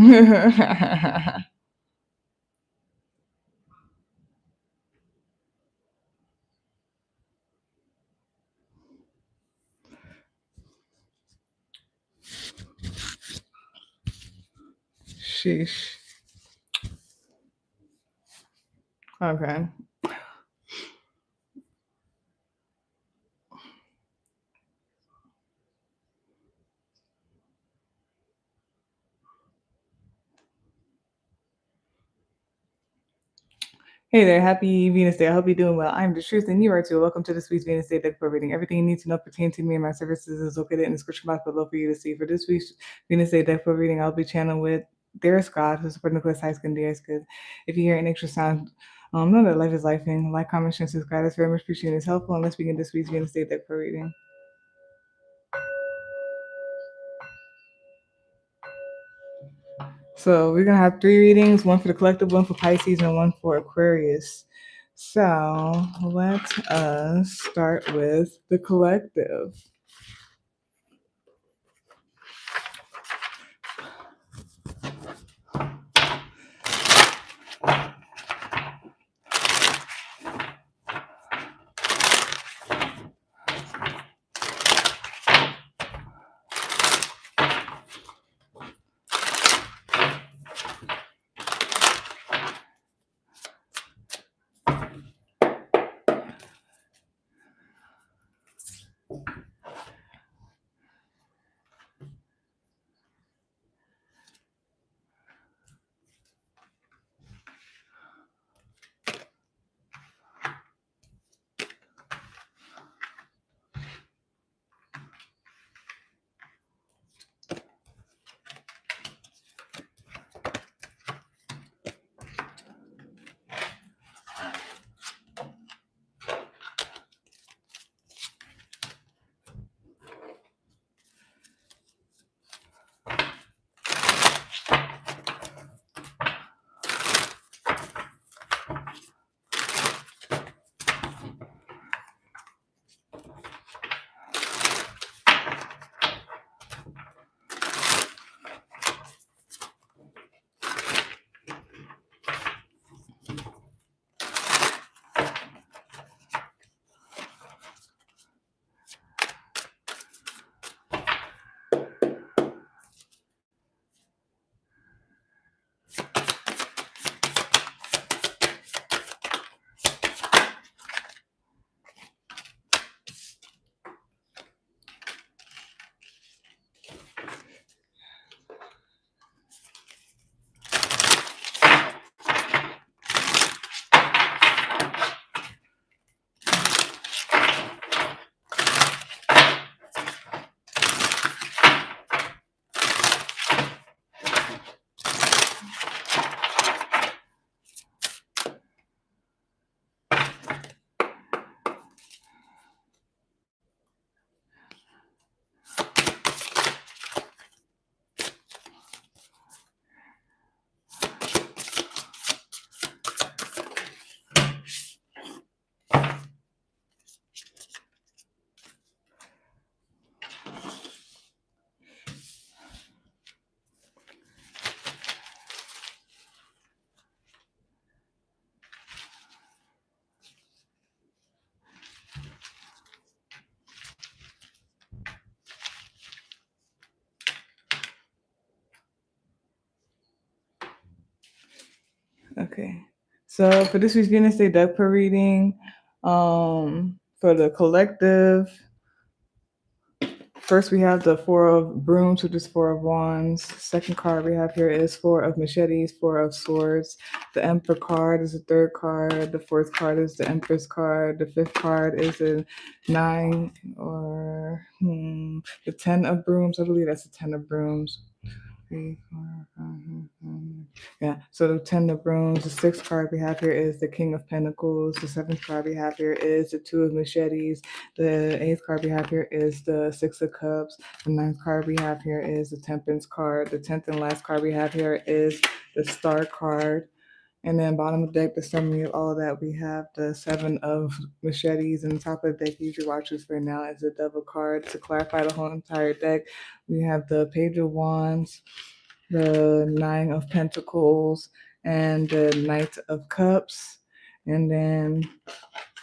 Sheesh. Okay. Hey there, happy Venus Day. I hope you're doing well. I'm the truth, and you are too. Welcome to this week's Venus Day deck reading. Everything you need to know pertaining to me and my services is located in the description box below for you to see. For this week's Venus Day deck reading, I'll be channeling with Dearest God, who's supporting Nicholas High Skin Dearest Good. If you hear an extra sound, know that life is life, and like, comment, share, subscribe. That's very much appreciated. It's helpful. And let's begin this week's Venus Day deck reading. So we're gonna have 3 readings: one for the collective, one for Pisces, and one for Aquarius. So let us start with the collective. Okay. So for this week's Venus Day deck per reading, for the collective, first we have the Four of Brooms, which is Four of Wands. Second card we have here is Four of Machetes, Four of Swords. The Emperor card is the third card. The fourth card is the Empress card. The fifth card is the Nine or the Ten of Brooms. I believe that's the Ten of Brooms. 3, 4, 5, 6, 7. Yeah. So the Ten of Brooms. The sixth card we have here is the King of Pentacles. The seventh card we have here is the Two of Machetes. The eighth card we have here is the Six of Cups. The ninth card we have here is the Temperance card. The 10th and last card we have here is the Star card. And then bottom of the deck, the summary of all of that, we have the Seven of Machetes, and the top of the deck, use your watches for now, as the Devil card. To clarify the whole entire deck, we have the Page of Wands, the Nine of Pentacles, and the Knight of Cups. And then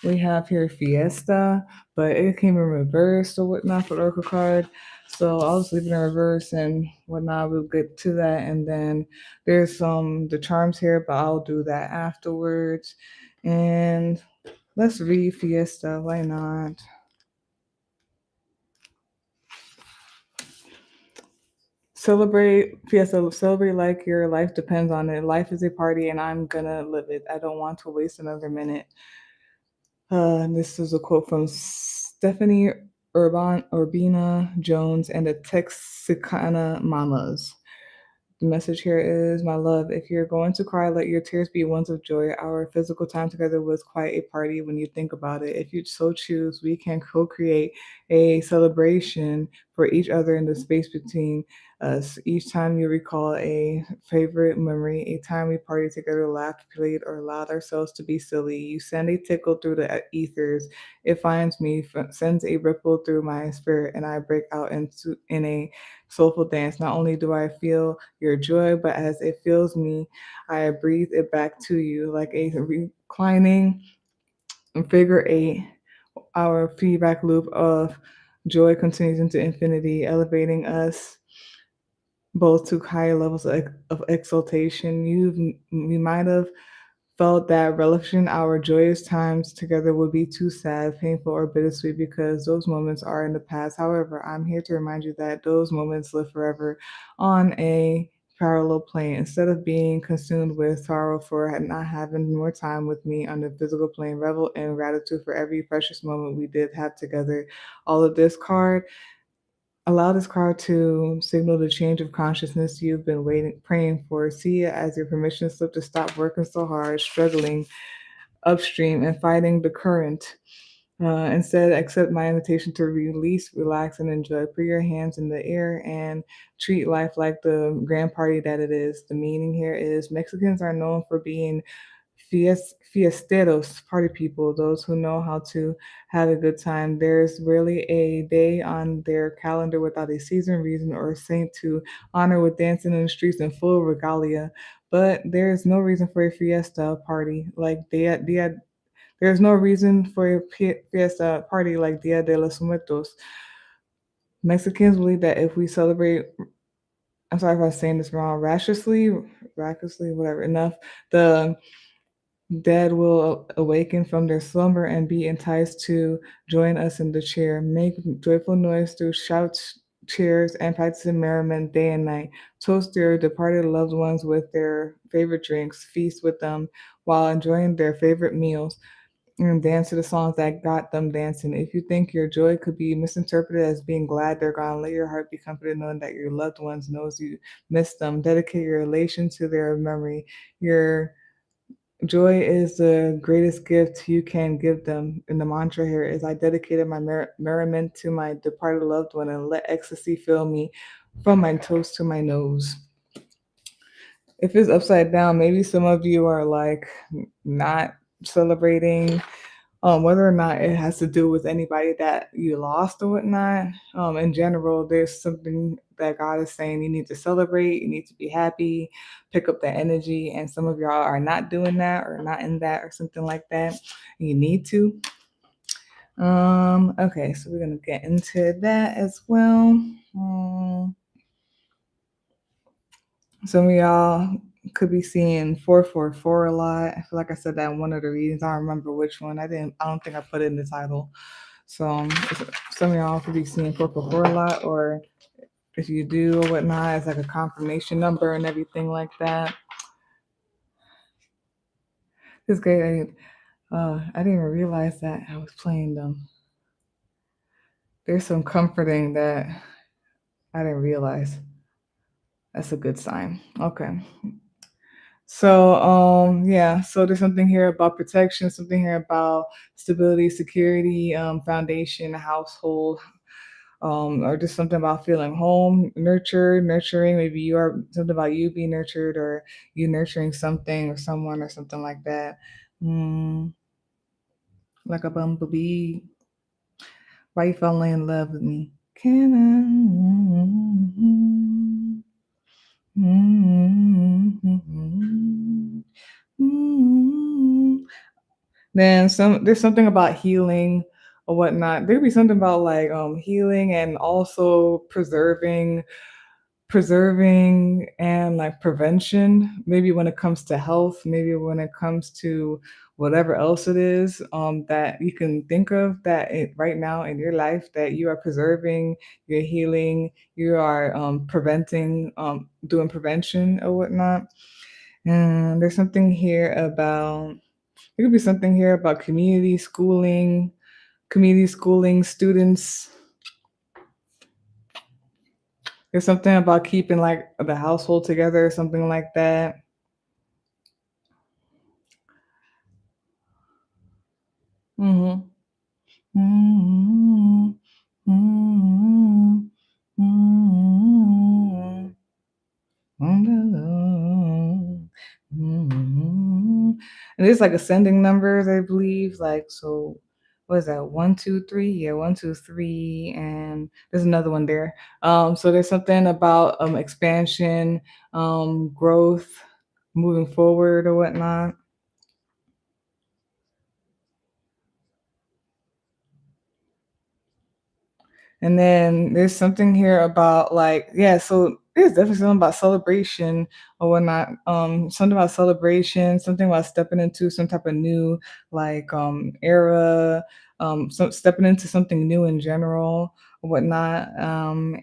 we have here Fiesta, but it came in reverse or whatnot for the Oracle card. So I'll just leave it in reverse and whatnot. We'll get to that. And then there's the charms here, but I'll do that afterwards. And let's read Fiesta. Why not? Celebrate, Fiesta, celebrate like your life depends on it. Life is a party and I'm gonna live it. I don't want to waste another minute. This is a quote from Stephanie Urbina Jones and the Texicana Mamas. The message here is, my love, if you're going to cry, let your tears be ones of joy. Our physical time together was quite a party when you think about it. If you so choose, we can co create a celebration for each other in the space between us. Each time you recall a favorite memory, a time we partied together, laughed, played, or allowed ourselves to be silly, you send a tickle through the ethers. It finds me, sends a ripple through my spirit, and I break out in a soulful dance. Not only do I feel your joy, but as it fills me, I breathe it back to you like a reclining figure eight. Our feedback loop of joy continues into infinity, elevating us both to higher levels of exaltation. We might have felt that relishing our joyous times together would be too sad, painful, or bittersweet because those moments are in the past. However, I'm here to remind you that those moments live forever on a parallel plane. Instead of being consumed with sorrow for not having more time with me on the physical plane, revel in gratitude for every precious moment we did have together. All of this card, allow this card to signal the change of consciousness you've been praying for. See it as your permission slip to stop working so hard, struggling upstream, and fighting the current. Instead, accept my invitation to release, relax, and enjoy. Put your hands in the air and treat life like the grand party that it is. The meaning here is Mexicans are known for being fiesteros, party people, those who know how to have a good time. There's rarely a day on their calendar without a season, reason, or saint to honor with dancing in the streets in full regalia. But there's no reason for a fiesta party like there's no reason for a fiesta party like Dia de los Muertos. Mexicans believe that if we celebrate, I'm sorry if I'm saying this wrong, rashly, whatever, enough, the dead will awaken from their slumber and be enticed to join us in the chair. Make joyful noise through shouts, cheers, and practicing merriment day and night. Toast your departed loved ones with their favorite drinks. Feast with them while enjoying their favorite meals. And dance to the songs that got them dancing. If you think your joy could be misinterpreted as being glad they're gone, let your heart be comforted knowing that your loved ones knows you miss them. Dedicate your elation to their memory. Your joy is the greatest gift you can give them. And the mantra here is, I dedicated my merriment to my departed loved one and let ecstasy fill me from my toes to my nose. If it's upside down, maybe some of you are like not celebrating, whether or not it has to do with anybody that you lost or whatnot. In general, there's something that God is saying you need to celebrate, you need to be happy, pick up that energy. And some of y'all are not doing that or not in that or something like that. You need to. Okay, so we're gonna get into that as well. Some of y'all could be seeing 444 a lot. I feel like I said that in one of the readings. I don't remember which one. I don't think I put it in the title. So some of y'all could be seeing 444 a lot, or if you do or whatnot, it's like a confirmation number and everything like that. It's great. I didn't even realize that I was playing them. There's some comforting that I didn't realize. That's a good sign. Okay. So yeah, so there's something here about protection, something here about stability, security, foundation, household, or just something about feeling home, nurtured, nurturing. Maybe you are something about you being nurtured, or you nurturing something or someone or something like that. Like a bumblebee. Why you fell in love with me? Can I? Then there's something about healing or whatnot. There could be something about like healing and also preserving and like prevention, maybe when it comes to health, maybe when it comes to whatever else it is that you can think of that right now in your life that you are preserving, you're healing, you are preventing, doing prevention or whatnot. And there's something here about, there could be something here about community schooling students. There's something about keeping like the household together, something like that. Mhm. Mhm. Mhm. Mhm. Mhm. And it's like ascending numbers, I believe. Like, so what is that? 1, 2, 3? Yeah, 1, 2, 3, and there's another one there. So there's something about expansion, growth, moving forward or whatnot. And then there's something here about like, yeah, so there's definitely something about celebration or whatnot. Something about celebration, something about stepping into some type of new like era, stepping into something new in general or whatnot.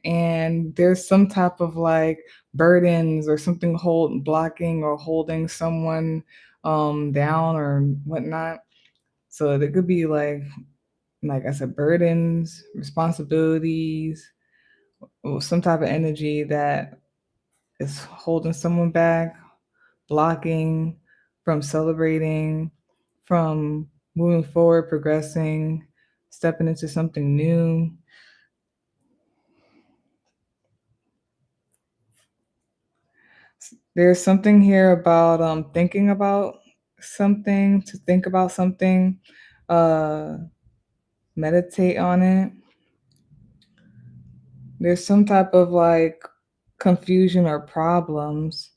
And there's some type of like burdens or something blocking or holding someone down or whatnot. So there could be like I said, burdens, responsibilities, or some type of energy that is holding someone back, blocking from celebrating, from moving forward, progressing, stepping into something new. There's something here about thinking about something, to think about something, uh, meditate on it. There's some type of like confusion or problems.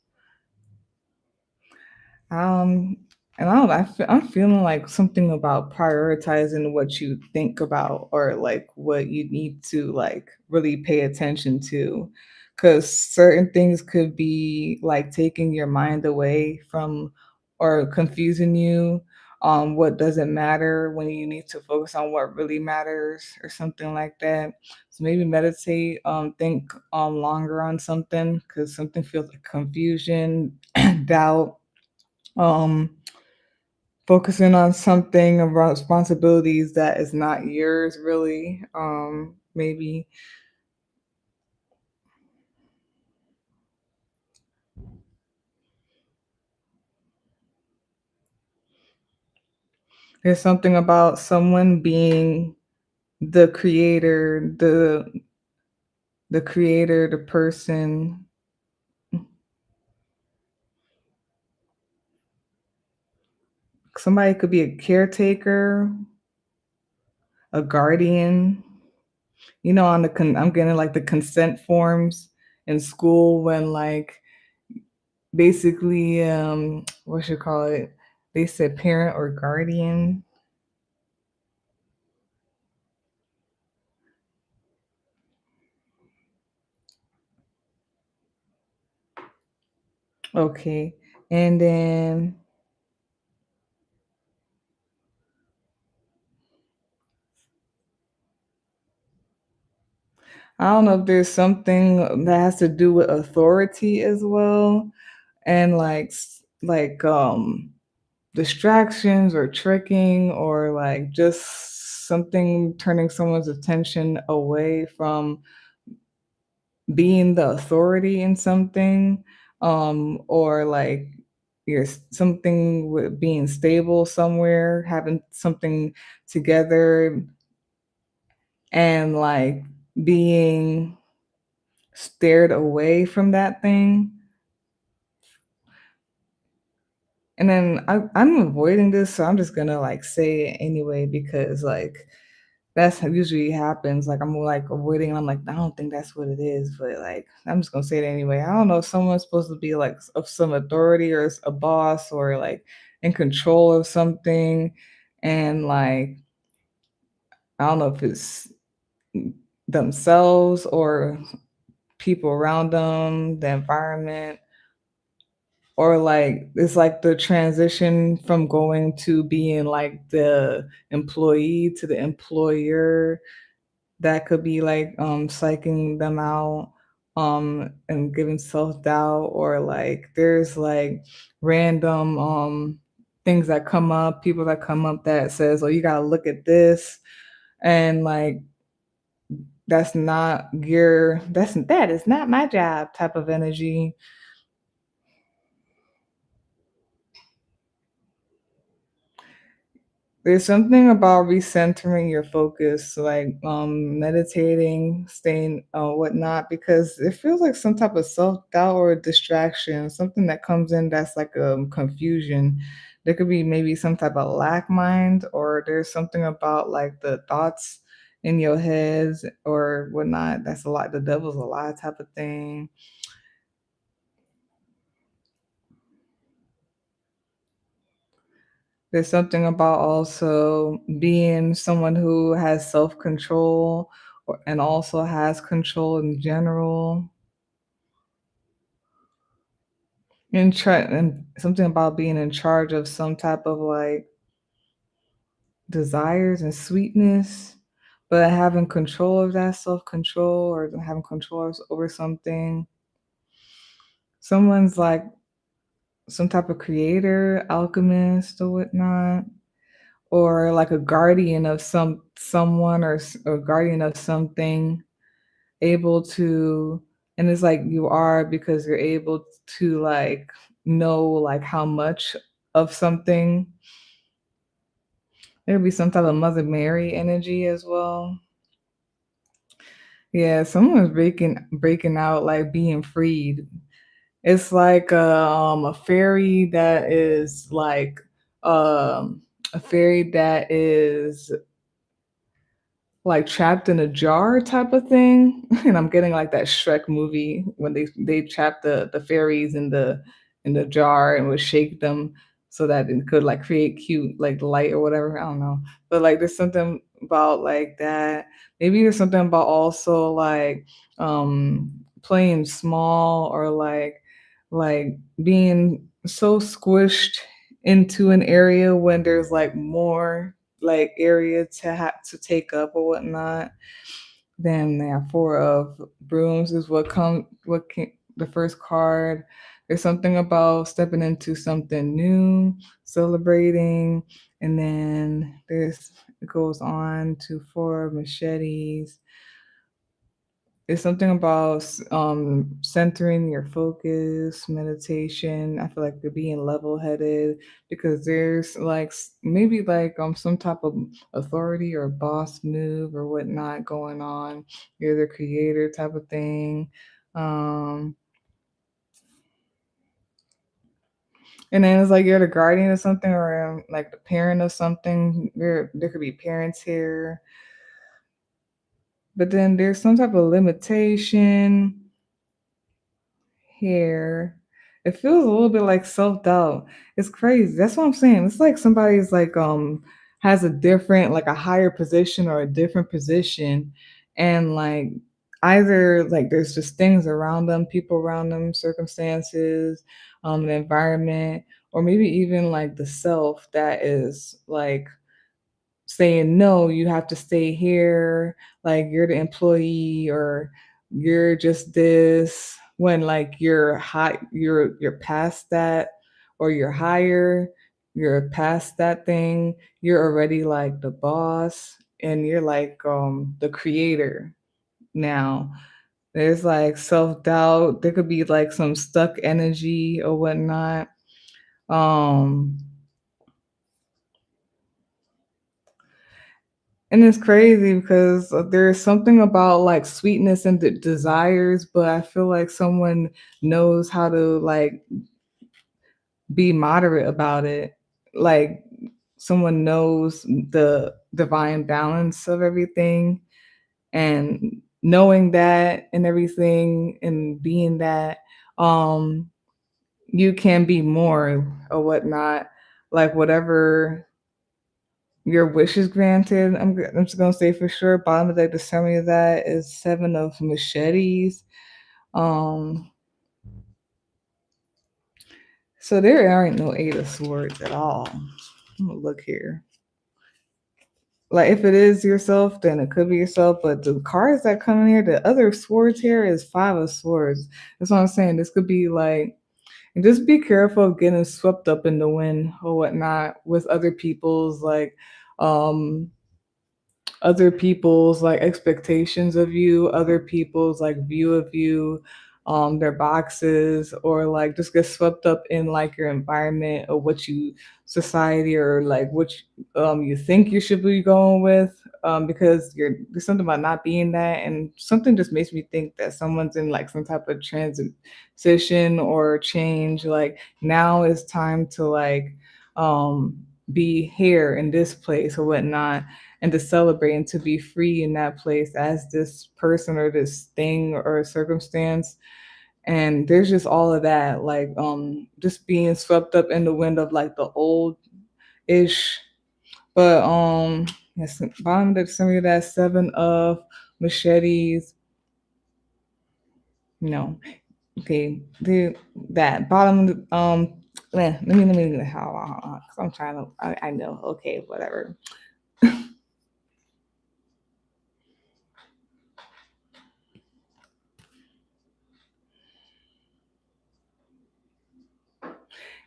Um, and I don't know, I'm feeling like something about prioritizing what you think about or like what you need to like really pay attention to. Because certain things could be like taking your mind away from or confusing you on what doesn't matter when you need to focus on what really matters or something like that. So maybe meditate, think longer on something because something feels like confusion, doubt, um focusing on something about responsibilities that is not yours really. Maybe there's something about someone being the creator, the person. Somebody could be a caretaker, a guardian. You know, I'm getting like the consent forms in school when like basically what should call it, they said parent or guardian. Okay. And then I don't know if there's something that has to do with authority as well, and like distractions or tricking or like just something turning someone's attention away from being the authority in something, or like you're something with being stable somewhere, having something together, and like being stared away from that thing. And then I'm avoiding this, so I'm just gonna like say it anyway because like That's how usually happens. Like I'm like avoiding. And I'm like, I don't think that's what it is, but like I'm just gonna say it anyway. I don't know if someone's supposed to be like of some authority or a boss or like in control of something, and like I don't know if it's themselves or people around them, the environment, or like it's like the transition from going to being like the employee to the employer that could be like psyching them out and giving self-doubt, or like there's like random things that come up, people that come up that says, oh, you got to look at this, and like that is not my job type of energy. There's something about recentering your focus, like meditating, staying whatnot, because it feels like some type of self-doubt or distraction, something that comes in that's like confusion. There could be maybe some type of lack mind, or there's something about like the thoughts in your heads or whatnot. That's a lot, the devil's a lie type of thing. There's something about also being someone who has self-control and also has control in general. And something about being in charge of some type of like desires and sweetness, but having control of that self-control or having control over something. Someone's like some type of creator, alchemist or whatnot, or like a guardian of someone or a guardian of something, able to, and it's like you are because you're able to like know like how much of something. There would be some type of Mother Mary energy as well. Yeah, someone's breaking out, like being freed. It's like a fairy that is like a fairy that is like trapped in a jar type of thing. And I'm getting like that Shrek movie when they trapped the fairies in the jar and would shake them so that it could like create cute like light or whatever. I don't know. But like there's something about like that. Maybe there's something about also like playing small, or like being so squished into an area when there's like more like area to have to take up or whatnot. Then yeah, four of brooms is what came the first card. There's something about stepping into something new, celebrating, and then it goes on to four of machetes. It's something about centering your focus, meditation. I feel like you're being level-headed because there's like maybe like some type of authority or boss move or whatnot going on. You're the creator type of thing. Um, and then it's like you're the guardian of something, or like the parent of something. There could be parents here, but then there's some type of limitation here. It feels a little bit like self-doubt. It's crazy. That's what I'm saying. It's like somebody's like has a different, like a higher position or a different position, and like either like there's just things around them, people around them, circumstances, the environment, or maybe even like the self that is like saying, no, you have to stay here, like you're the employee, or you're just this, when like you're high, you're past that, or you're higher, you're past that thing, you're already like the boss, and you're like the creator now. There's like self-doubt, there could be like some stuck energy or whatnot. um And it's crazy because there's something about like sweetness and desires, but I feel like someone knows how to like be moderate about it. Like someone knows the divine balance of everything, and knowing that and everything and being that, um you can be more or whatnot, like whatever your wish is granted. I'm just gonna say for sure. Bottom of the deck, the summary of that is Seven of Machetes. Um, so there aren't no Eight of Swords at all. I'm gonna look here. Like if it is yourself, then it could be yourself. But the cards that come in here, the other swords here is Five of Swords. That's what I'm saying. This could be like, and just be careful of getting swept up in the wind or whatnot with um other people's like expectations of you, other people's like view of you, their boxes, or like just get swept up in like your environment or what you society or like which you think you should be going with. Because there's something about not being that, and something just makes me think that someone's in like some type of transition or change. Like now is time to like be here in this place or whatnot, and to celebrate and to be free in that place as this person or this thing or circumstance. And there's just all of that, like just being swept up in the wind of like the old ish. But yes, bottom of some of that Seven of Machetes. No. Okay, that bottom of the, let me how, 'cause I'm trying to, I know, okay, whatever.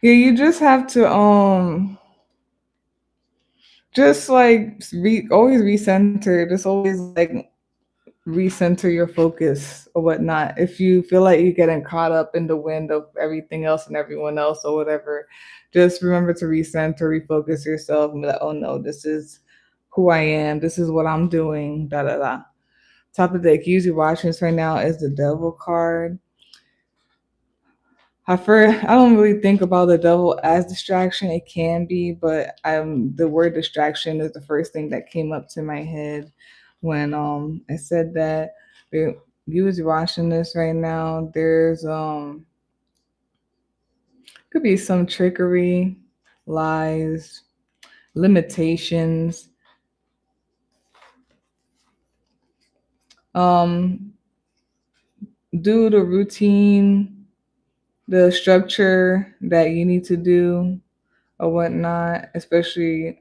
Yeah, you just have to just like always recenter, just always like recenter your focus or whatnot. If you feel like you're getting caught up in the wind of everything else and everyone else or whatever, just remember to recenter, refocus yourself, and be like, oh no, this is who I am, this is what I'm doing, da da da. Top of the deck, usually watching this right now is the Devil card. I don't really think about the devil as distraction. It can be, but the word distraction is the first thing that came up to my head when I said that. You was watching this right now. There's could be some trickery, lies, limitations, um, do the routine, the structure that you need to do or whatnot, especially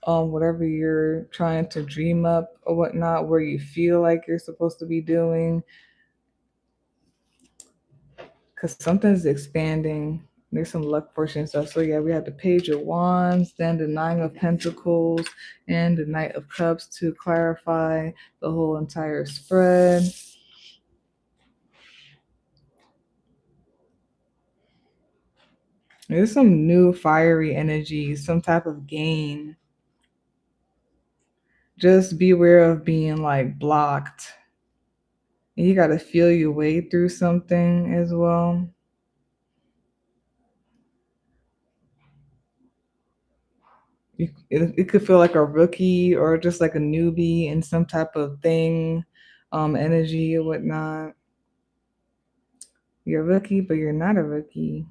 whatever you're trying to dream up or whatnot, where you feel like you're supposed to be doing, because something's expanding. There's some luck portion stuff. So yeah, we have the Page of Wands, then the Nine of Pentacles, and the Knight of Cups to clarify the whole entire spread. There's some new fiery energy, some type of gain. Just be aware of being like blocked. And you got to feel your way through something as well. It could feel like a rookie or just like a newbie in some type of thing, energy or whatnot. You're a rookie, but you're not a rookie.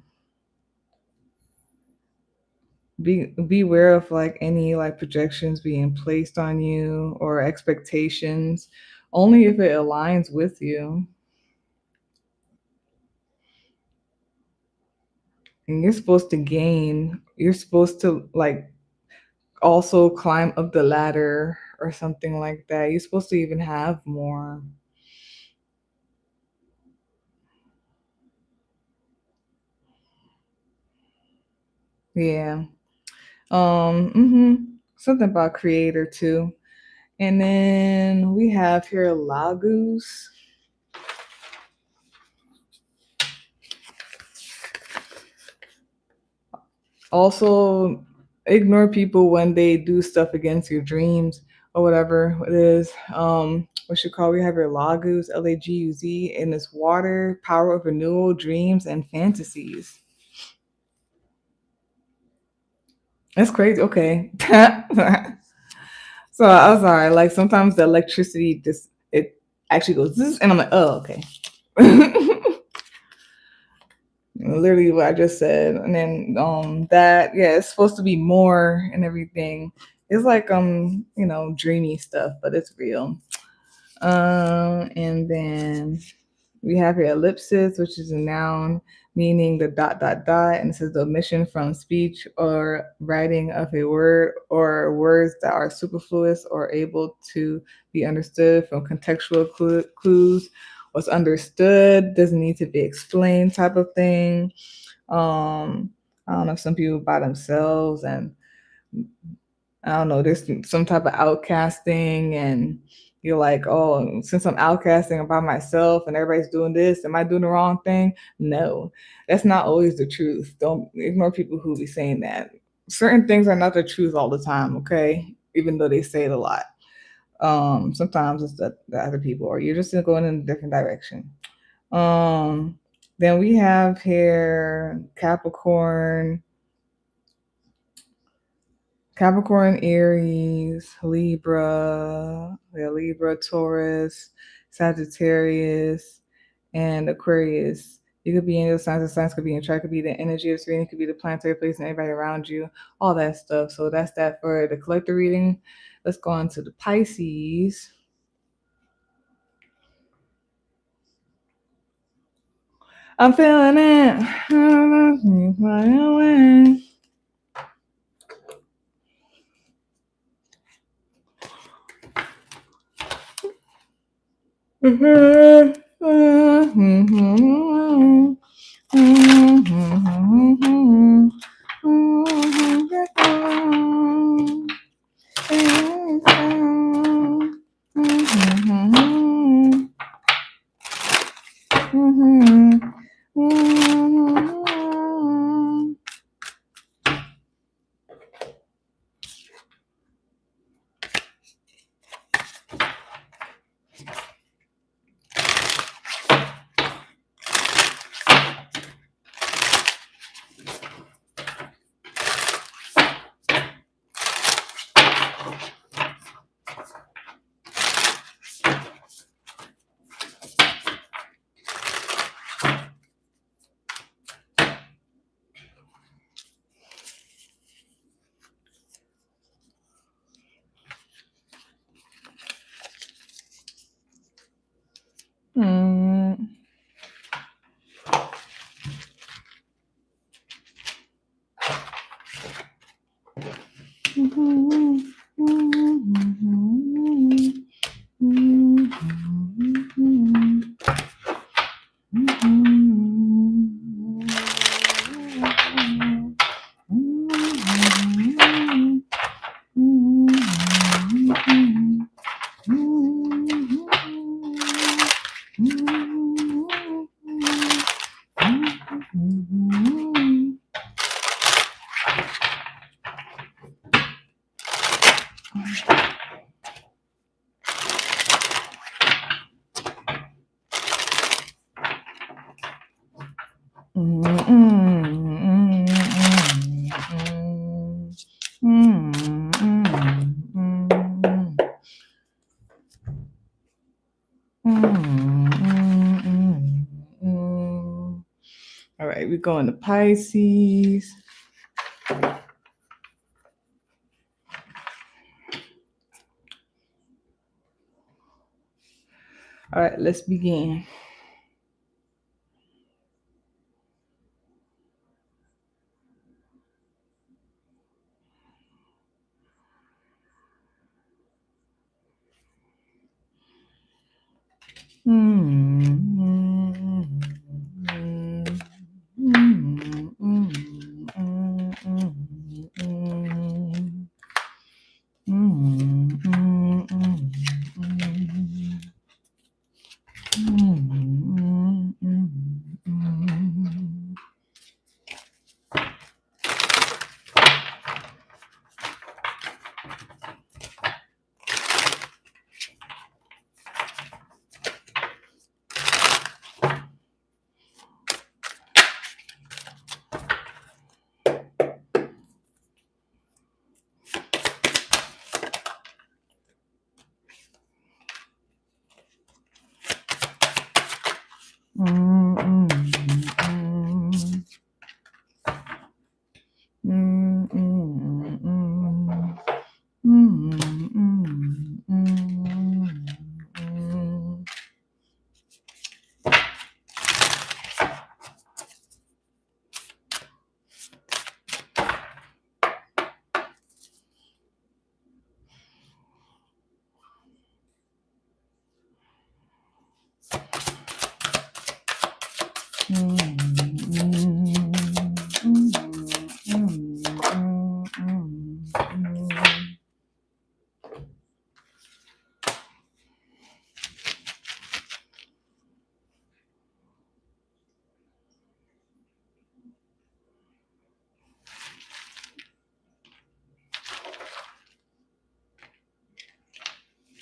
Be aware of like any like projections being placed on you or expectations, only if it aligns with you. And you're supposed to gain. You're supposed to like also climb up the ladder or something like that. You're supposed to even have more. Yeah. Something about creator too. And then we have here Lagos. Also, ignore people when they do stuff against your dreams or whatever it is. What you call, we have your Lagos, Laguz, and it's water, power of renewal, dreams, and fantasies. That's crazy. Okay. So I'm sorry. Like sometimes the electricity just it actually goes zzz, and I'm like, oh, okay. Literally what I just said. And then that, yeah, it's supposed to be more and everything. It's like dreamy stuff, but it's real. And then we have here ellipsis, which is a noun meaning the dot dot dot, and it says the omission from speech or writing of a word or words that are superfluous or able to be understood from contextual clues. What's understood doesn't need to be explained, type of thing. I don't know if some people by themselves, and I don't know, there's some type of outcasting, and you're like, oh, since I'm outcasting, I'm by myself and everybody's doing this, am I doing the wrong thing? No, that's not always the truth. Don't ignore people who be saying that. Certain things are not the truth all the time, okay? Even though they say it a lot. Sometimes it's the other people, or you're just going in a different direction. Um, then we have here Capricorn, Aries, Libra, yeah, Libra, Taurus, Sagittarius, and Aquarius. You could be in those signs. The signs could be in chart, could be the energy of this reading, could be the planetary place and everybody around you, all that stuff. So that's that for the collector reading. Let's go on to the Pisces. I'm feeling it. Fly away. All right, we're going to Pisces. All right, let's begin.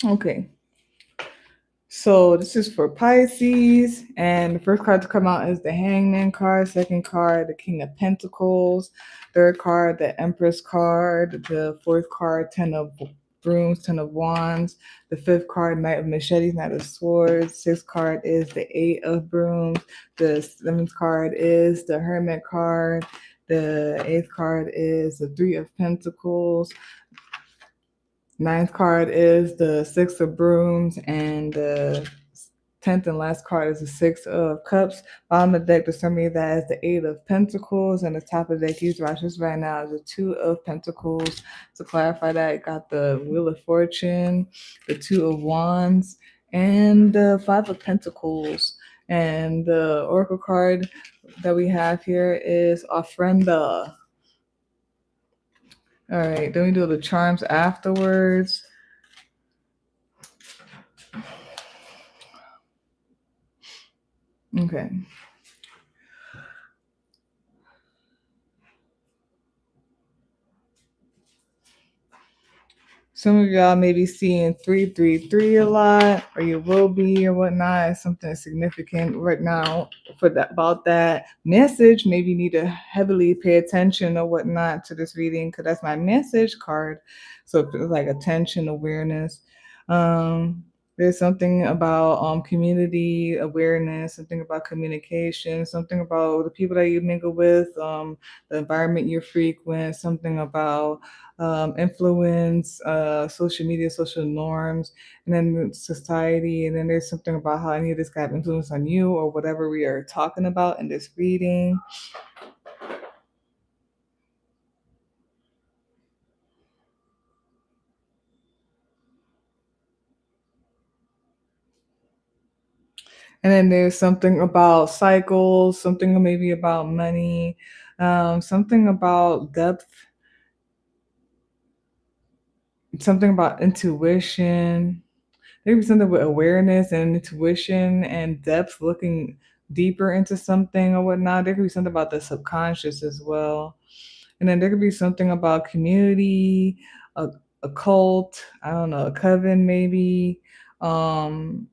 Okay. So this is for Pisces, and the first card to come out is the Hangman card. Second card, the King of Pentacles. Third card, the Empress card. The fourth card, Ten of Brooms, Ten of Wands. The fifth card, Knight of Machetes, Knight of Swords. Sixth card is the Eight of Brooms. The seventh card is the Hermit card. The eighth card is the Three of Pentacles. Ninth card is the Six of Brooms, and the 10th and last card is the Six of Cups. Bottom of the deck, determining that as the Eight of Pentacles, and the top of the deck used watches right now is the Two of Pentacles. To clarify that, got the Wheel of Fortune, the Two of Wands, and the Five of Pentacles. And the Oracle card that we have here is Ofrenda. All right, then we do the charms afterwards. Okay. Some of y'all may be seeing 333 a lot, or you will be, or whatnot. It's something significant right now for that about that message. Maybe you need to heavily pay attention or whatnot to this reading, because that's my message card. So it's like attention, awareness. There's something about community awareness, something about communication, something about the people that you mingle with, the environment you frequent, something about influence, social media, social norms, and then society. And then there's something about how any of this got influence on you or whatever we are talking about in this reading. And then there's something about cycles, something maybe about money, something about depth, something about intuition. Maybe something with awareness and intuition and depth, looking deeper into something or whatnot. There could be something about the subconscious as well. And then there could be something about community, a, a cult, I don't know, a coven maybe. Um,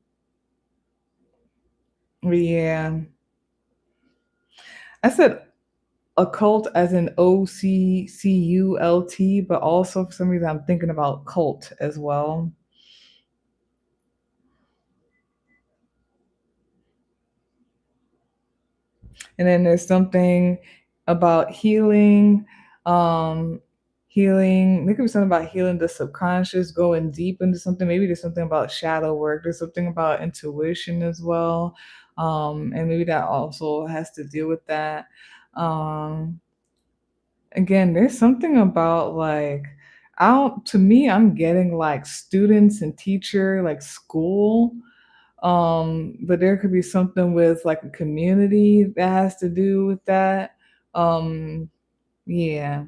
yeah. I said occult as in OCCULT, but also for some reason I'm thinking about cult as well. And then there's something about healing, um, healing. There could be something about healing the subconscious, going deep into something. Maybe there's something about shadow work. There's something about intuition as well. And maybe that also has to deal with that. Um, Again, there's something about like out to me, I'm getting like students and teacher, like school. But there could be something with like a community that has to do with that. Um, yeah,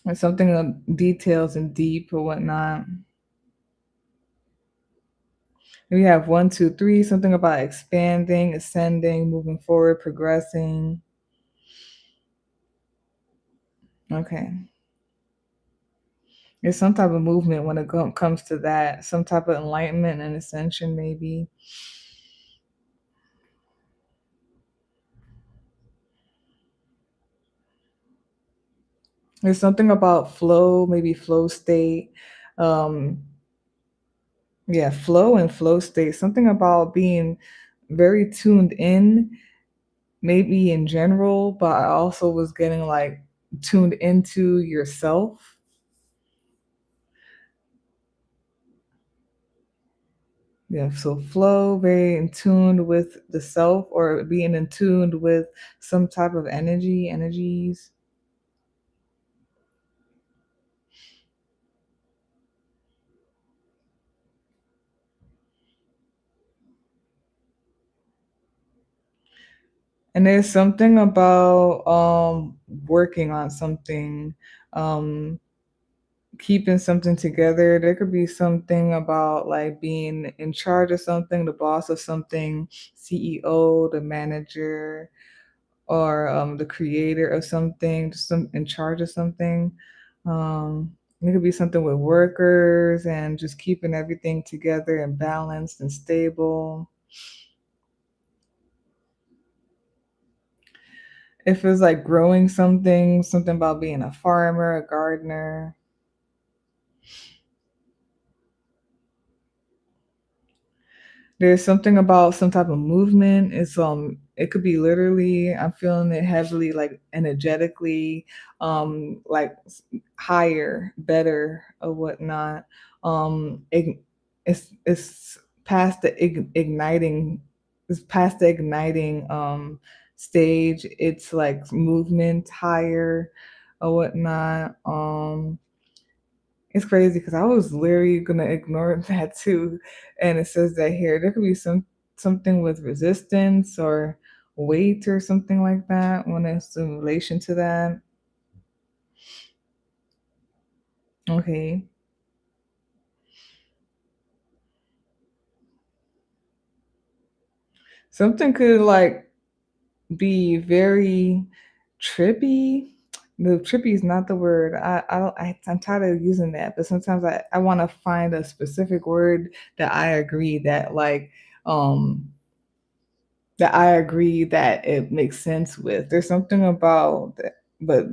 and something of details and deep or whatnot. We have one, two, three, something about expanding, ascending, moving forward, progressing. Okay. There's some type of movement when it comes to that, some type of enlightenment and ascension, maybe. There's something about flow, maybe flow state. Um, yeah, flow and flow state. Something about being very tuned in, maybe in general, but I also was getting like tuned into yourself. Yeah, so flow, very in tune with the self or being in tune with some type of energies. And there's something about working on something, um keeping something together. There could be something about like being in charge of something, the boss of something, CEO, the manager, or the creator of something, just some in charge of something. Um, It could be something with workers and just keeping everything together and balanced and stable. If it's like growing something, something about being a farmer, a gardener. There's something about some type of movement. It could be literally, I'm feeling it heavily, like energetically, like higher, better or whatnot. It, it's past the igniting, it's past the igniting stage. It's like movement higher or whatnot. It's crazy because I was literally gonna ignore that too, and it says that here there could be something with resistance or weight or something like that when it's in relation to that. Okay, something could like be very trippy. No, trippy is not the word. I don't. I'm tired of using that, but sometimes I want to find a specific word that I agree that um I agree that it makes sense with. There's something about that, but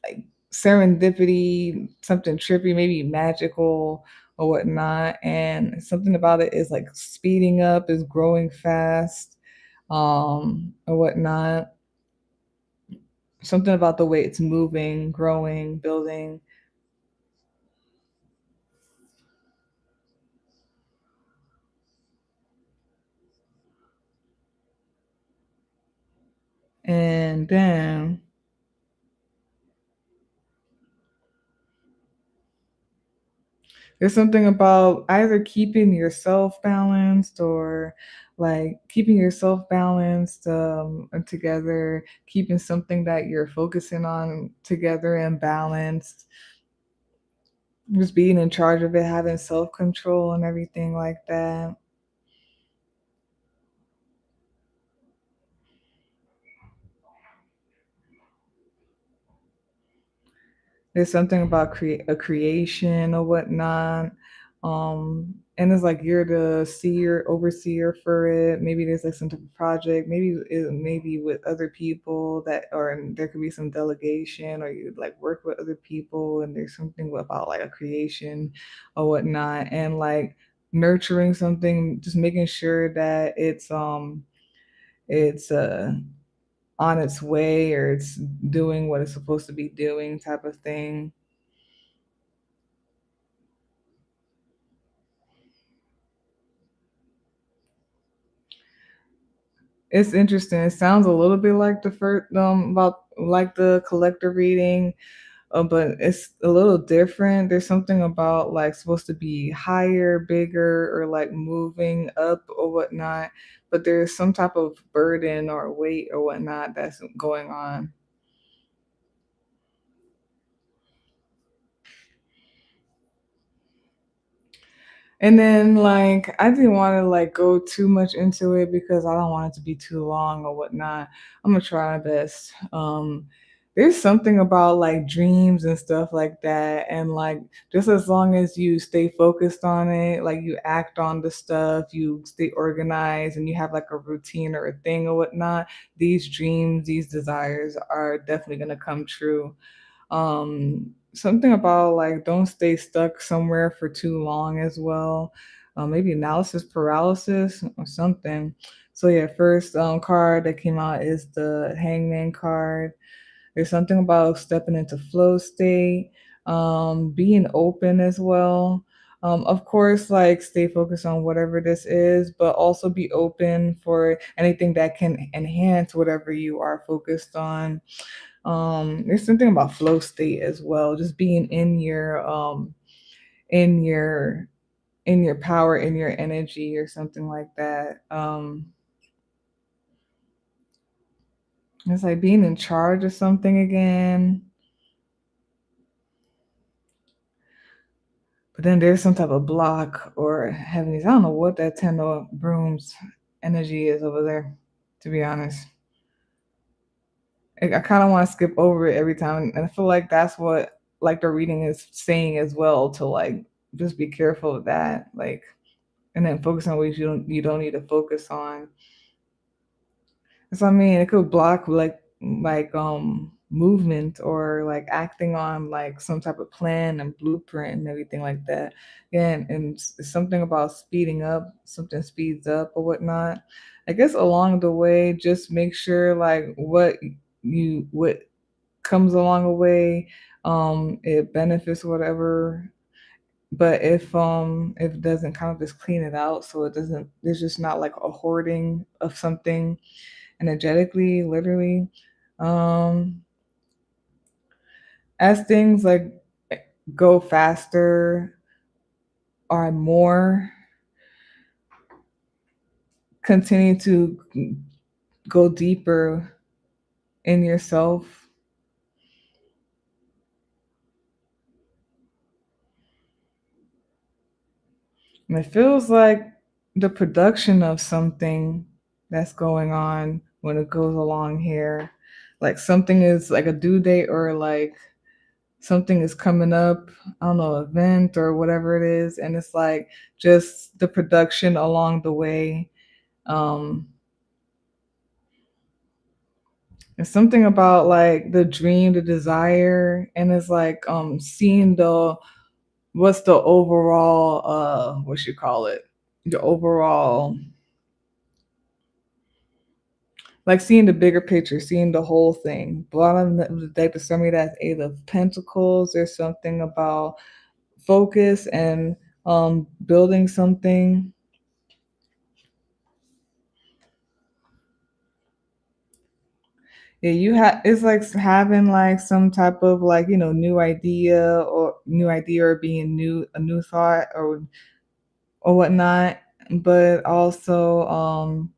like serendipity, something trippy, maybe magical or whatnot. And something about it is like speeding up, is growing fast, or whatnot. Something about the way it's moving, growing, building. And then there's something about either keeping yourself balanced or like keeping yourself balanced and together, keeping something that you're focusing on together and balanced, just being in charge of it, having self control and everything like that. There's something about a creation or whatnot. And it's like you're the seer, overseer for it. Maybe there's like some type of project. Maybe with other people that, or there could be some delegation, or you like work with other people, and there's something about like a creation or whatnot, and like nurturing something, just making sure that it's on its way or it's doing what it's supposed to be doing, type of thing. It's interesting. It sounds a little bit like the first about like the collector reading, but it's a little different. There's something about like supposed to be higher, bigger, or like moving up or whatnot. But there's some type of burden or weight or whatnot that's going on. And then like I didn't want to like go too much into it because I don't want it to be too long or whatnot. I'm gonna try my best. There's something about like dreams and stuff like that, and like just as long as you stay focused on it, like you act on the stuff, you stay organized, and you have like a routine or a thing or whatnot. These dreams, these desires are definitely gonna come true. Something about like don't stay stuck somewhere for too long as well. Maybe analysis paralysis or something. So yeah, first card that came out is the hangman card. There's something about stepping into flow state, being open as well. Of course, like stay focused on whatever this is, but also be open for anything that can enhance whatever you are focused on. There's something about flow state as well, just being in your in your power, in your energy or something like that. It's like being in charge of something again. But then there's some type of block or heaviness. I don't know what that ten of brooms energy is over there, to be honest. I kind of want to skip over it every time, and I feel like that's what like the reading is saying as well, to like just be careful of that, like, and then focus on ways you don't need to focus on. So I mean, it could block like movement, or like acting on like some type of plan and blueprint and everything like that. Again, and it's something about speeding up, something speeds up or whatnot. I guess along the way, just make sure like what comes along the way, it benefits whatever. But if it doesn't, kind of just clean it out so it doesn't, there's just not like a hoarding of something energetically, literally. Um, as things like go faster or more, continue to go deeper in yourself. And it feels like the production of something that's going on when it goes along here. Like something is like a due date, or like something is coming up, I don't know, event or whatever it is, and it's like just the production along the way. Um, it's something about like the dream, the desire, and it's like seeing the what's the overall what you call it, the overall, like seeing the bigger picture, seeing the whole thing. Bottom of the deck, the summary, that's Eight of Pentacles. There's something about focus and building something. Yeah, you have, it's like having like some type of like, new idea, or being new, a new thought, or whatnot. But also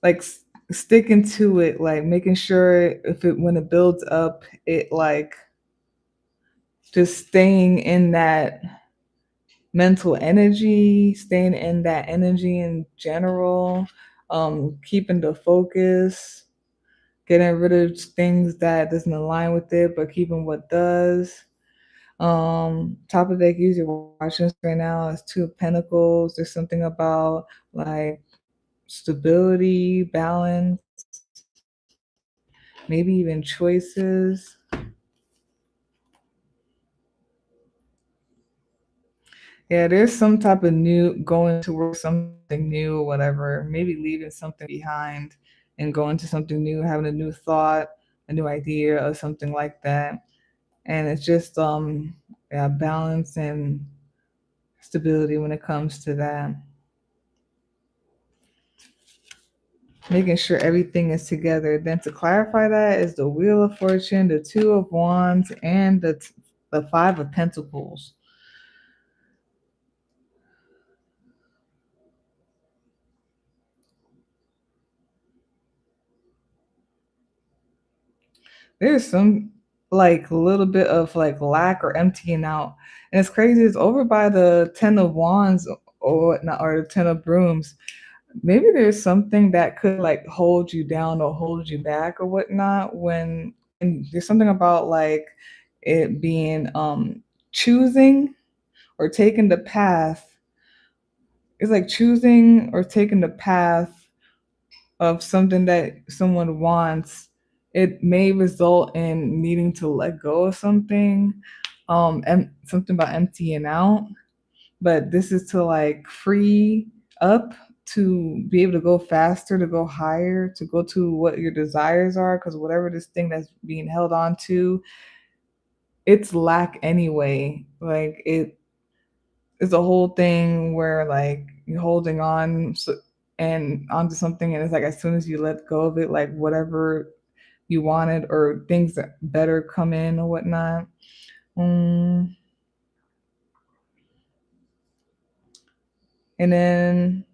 like sticking to it, like making sure if it, when it builds up, it like just staying in that mental energy, staying in that energy in general, keeping the focus, getting rid of things that doesn't align with it, but keeping what does. Top of the deck, use your watching this right now, is Two of Pentacles. There's something about like stability, balance, maybe even choices. Yeah, there's some type of new, going towards something new or whatever, maybe leaving something behind and going to something new, having a new thought, a new idea, or something like that. And it's just yeah, balance and stability when it comes to that. Making sure everything is together. Then to clarify that is the Wheel of Fortune, the Two of Wands, and the Five of Pentacles. There's some like a little bit of like lack or emptying out. And it's crazy, it's over by the Ten of Wands or whatnot, or the Ten of Brooms. Maybe there's something that could like hold you down or hold you back or whatnot, when, and there's something about like it being choosing or taking the path. It's like choosing or taking the path of something that someone wants. It may result in needing to let go of something, and something about emptying out. But this is to like free up, to be able to go faster, to go higher, to go to what your desires are. Because whatever this thing that's being held on to, it's lack anyway. Like it is a whole thing where like you're holding on, and onto something, and it's like as soon as you let go of it, like whatever you wanted or things that better come in or whatnot. Um, and then,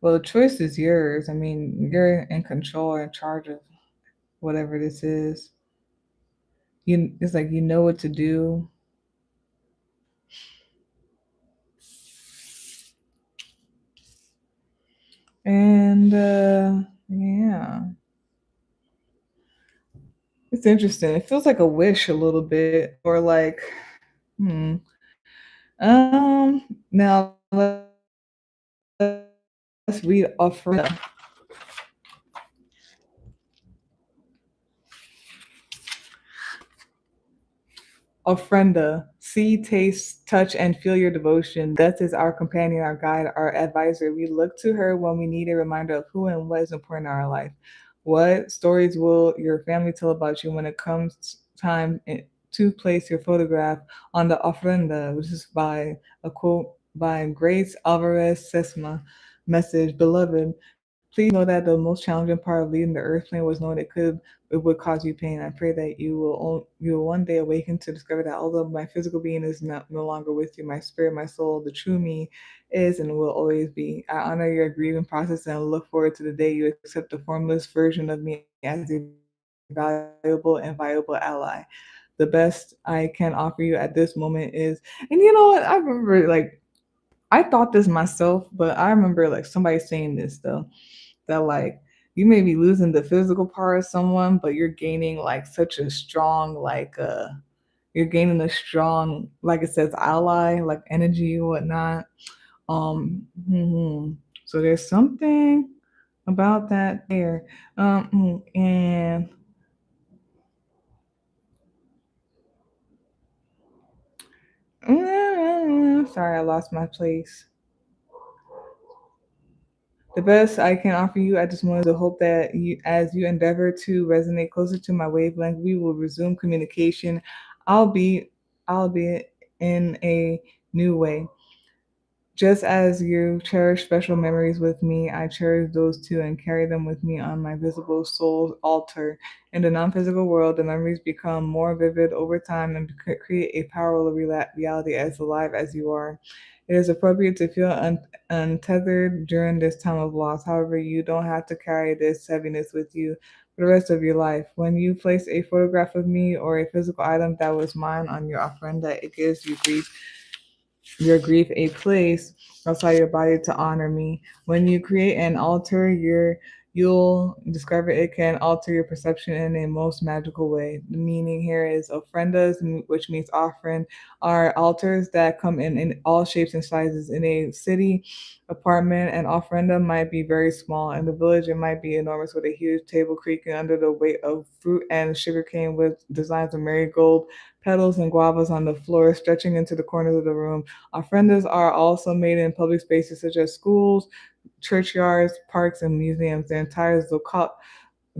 well, the choice is yours. I mean, you're in control or in charge of whatever this is. It's like you know what to do. And yeah. It's interesting. It feels like a wish a little bit, or like, hmm. Now let's read ofrenda. Ofrenda. See, taste, touch, and feel your devotion. Death is our companion, our guide, our advisor. We look to her when we need a reminder of who and what is important in our life. What stories will your family tell about you when it comes time to place your photograph on the ofrenda, which is by a quote by Grace Alvarez Sesma. Message, beloved, please know that the most challenging part of leaving the earth plane was knowing it would cause you pain. I pray that you will one day awaken to discover that although my physical being is no longer with you, my spirit, my soul, the true me is and will always be. I honor your grieving process and look forward to the day you accept the formless version of me as a valuable and viable ally. The best I can offer you at this moment is, and you know what? I remember like I thought this myself, but I remember like somebody saying this though, that like you may be losing the physical part of someone, but you're gaining like such a strong you're gaining a strong, like it says, ally, like energy and whatnot. Mhm. So there's something about that there. And sorry, I lost my place. The best I can offer you at this moment is a hope that as you endeavor to resonate closer to my wavelength, we will resume communication, albeit, albeit in a new way. Just as you cherish special memories with me, I cherish those too and carry them with me on my visible soul altar. In the non physical world, the memories become more vivid over time and create a powerful reality as alive as you are. It is appropriate to feel untethered during this time of loss. However, you don't have to carry this heaviness with you for the rest of your life. When you place a photograph of me or a physical item that was mine on your ofrenda, it gives you your grief a place outside your body to honor me. When you create an altar, you'll discover it can alter your perception in a most magical way. The meaning here is ofrendas, which means offering, are altars that come in all shapes and sizes. In a city apartment, an ofrenda might be very small. In the village, it might be enormous with a huge table creaking under the weight of fruit and sugarcane with designs of marigold petals and guavas on the floor stretching into the corners of the room. Ofrendas are also made in public spaces such as schools, churchyards, parks, and museums. The entire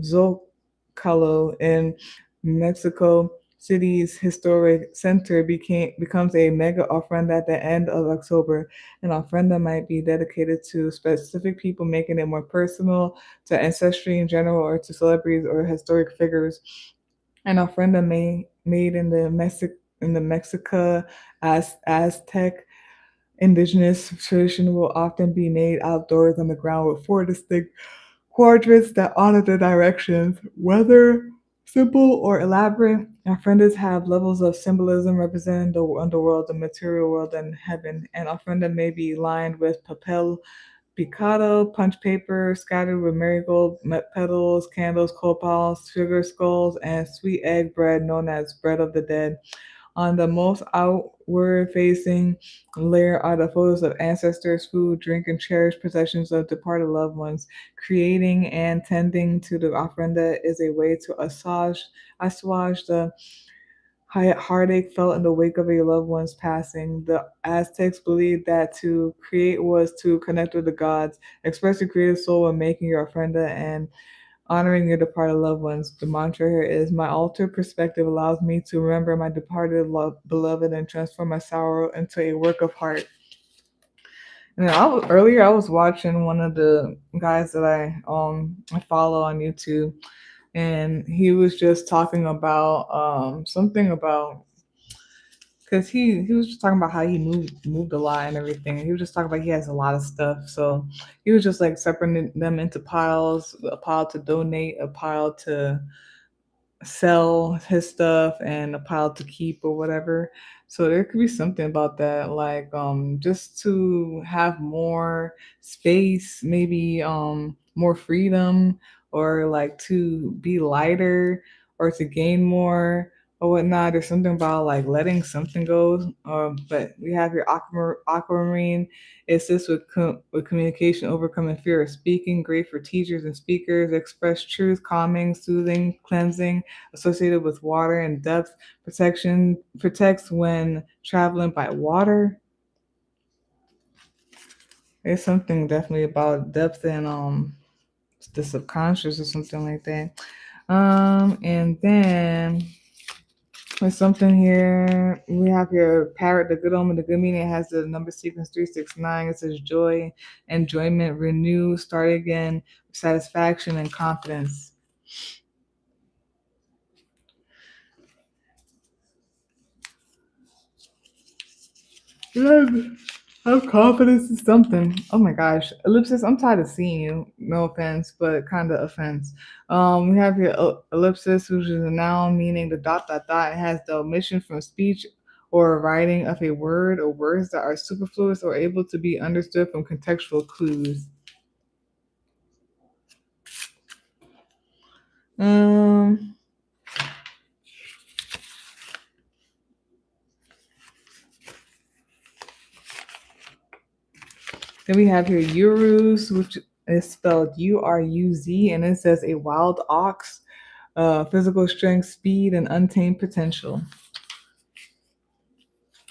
Zocalo in Mexico City's historic center becomes a mega ofrenda at the end of October. An ofrenda might be dedicated to specific people, making it more personal, to ancestry in general, or to celebrities or historic figures. An ofrenda made in the Mexica as Aztec indigenous tradition will often be made outdoors on the ground with four distinct quadrants that honor the directions. Whether simple or elaborate, ofrendas have levels of symbolism representing the underworld, the material world, and heaven. An ofrenda may be lined with papel picado, punch paper, scattered with marigold petals, candles, copals, sugar skulls, and sweet egg bread known as bread of the dead. On the most outward facing layer are the photos of ancestors, food, drink, and cherished possessions of departed loved ones. Creating and tending to the ofrenda is a way to assuage the heartache felt in the wake of a loved one's passing. The Aztecs believed that to create was to connect with the gods, express your creative soul when making your ofrenda, and honoring your departed loved ones. The mantra here is my altered perspective allows me to remember my departed beloved and transform my sorrow into a work of art. And then earlier I was watching one of the guys that I follow on YouTube, and he was just talking about something about because he was just talking about how he moved a lot and everything. And he was just talking about he has a lot of stuff, so he was just like separating them into piles: a pile to donate, a pile to sell his stuff, and a pile to keep or whatever. So there could be something about that, like just to have more space, maybe more freedom, or like to be lighter, or to gain more or whatnot. There's something about like letting something go. But we have your aquamarine. It assists with communication, overcoming fear of speaking. Great for teachers and speakers. Express truth, calming, soothing, cleansing. Associated with water and depth protection. Protects when traveling by water. There's something definitely about depth and the subconscious or something like that. And then there's something here. We have your parrot, the good omen, the good meaning. It has the number sequence 369. It says joy, enjoyment, renew, start again, satisfaction, and confidence. Have confidence in something. Oh my gosh. Ellipsis, I'm tired of seeing you. No offense, but kind of offense. We have your ellipsis, which is a noun meaning the dot dot dot. It has the omission from speech or writing of a word or words that are superfluous or able to be understood from contextual clues. Um Then we have here Uruz, which is spelled Uruz, and it says a wild ox, physical strength, speed, and untamed potential.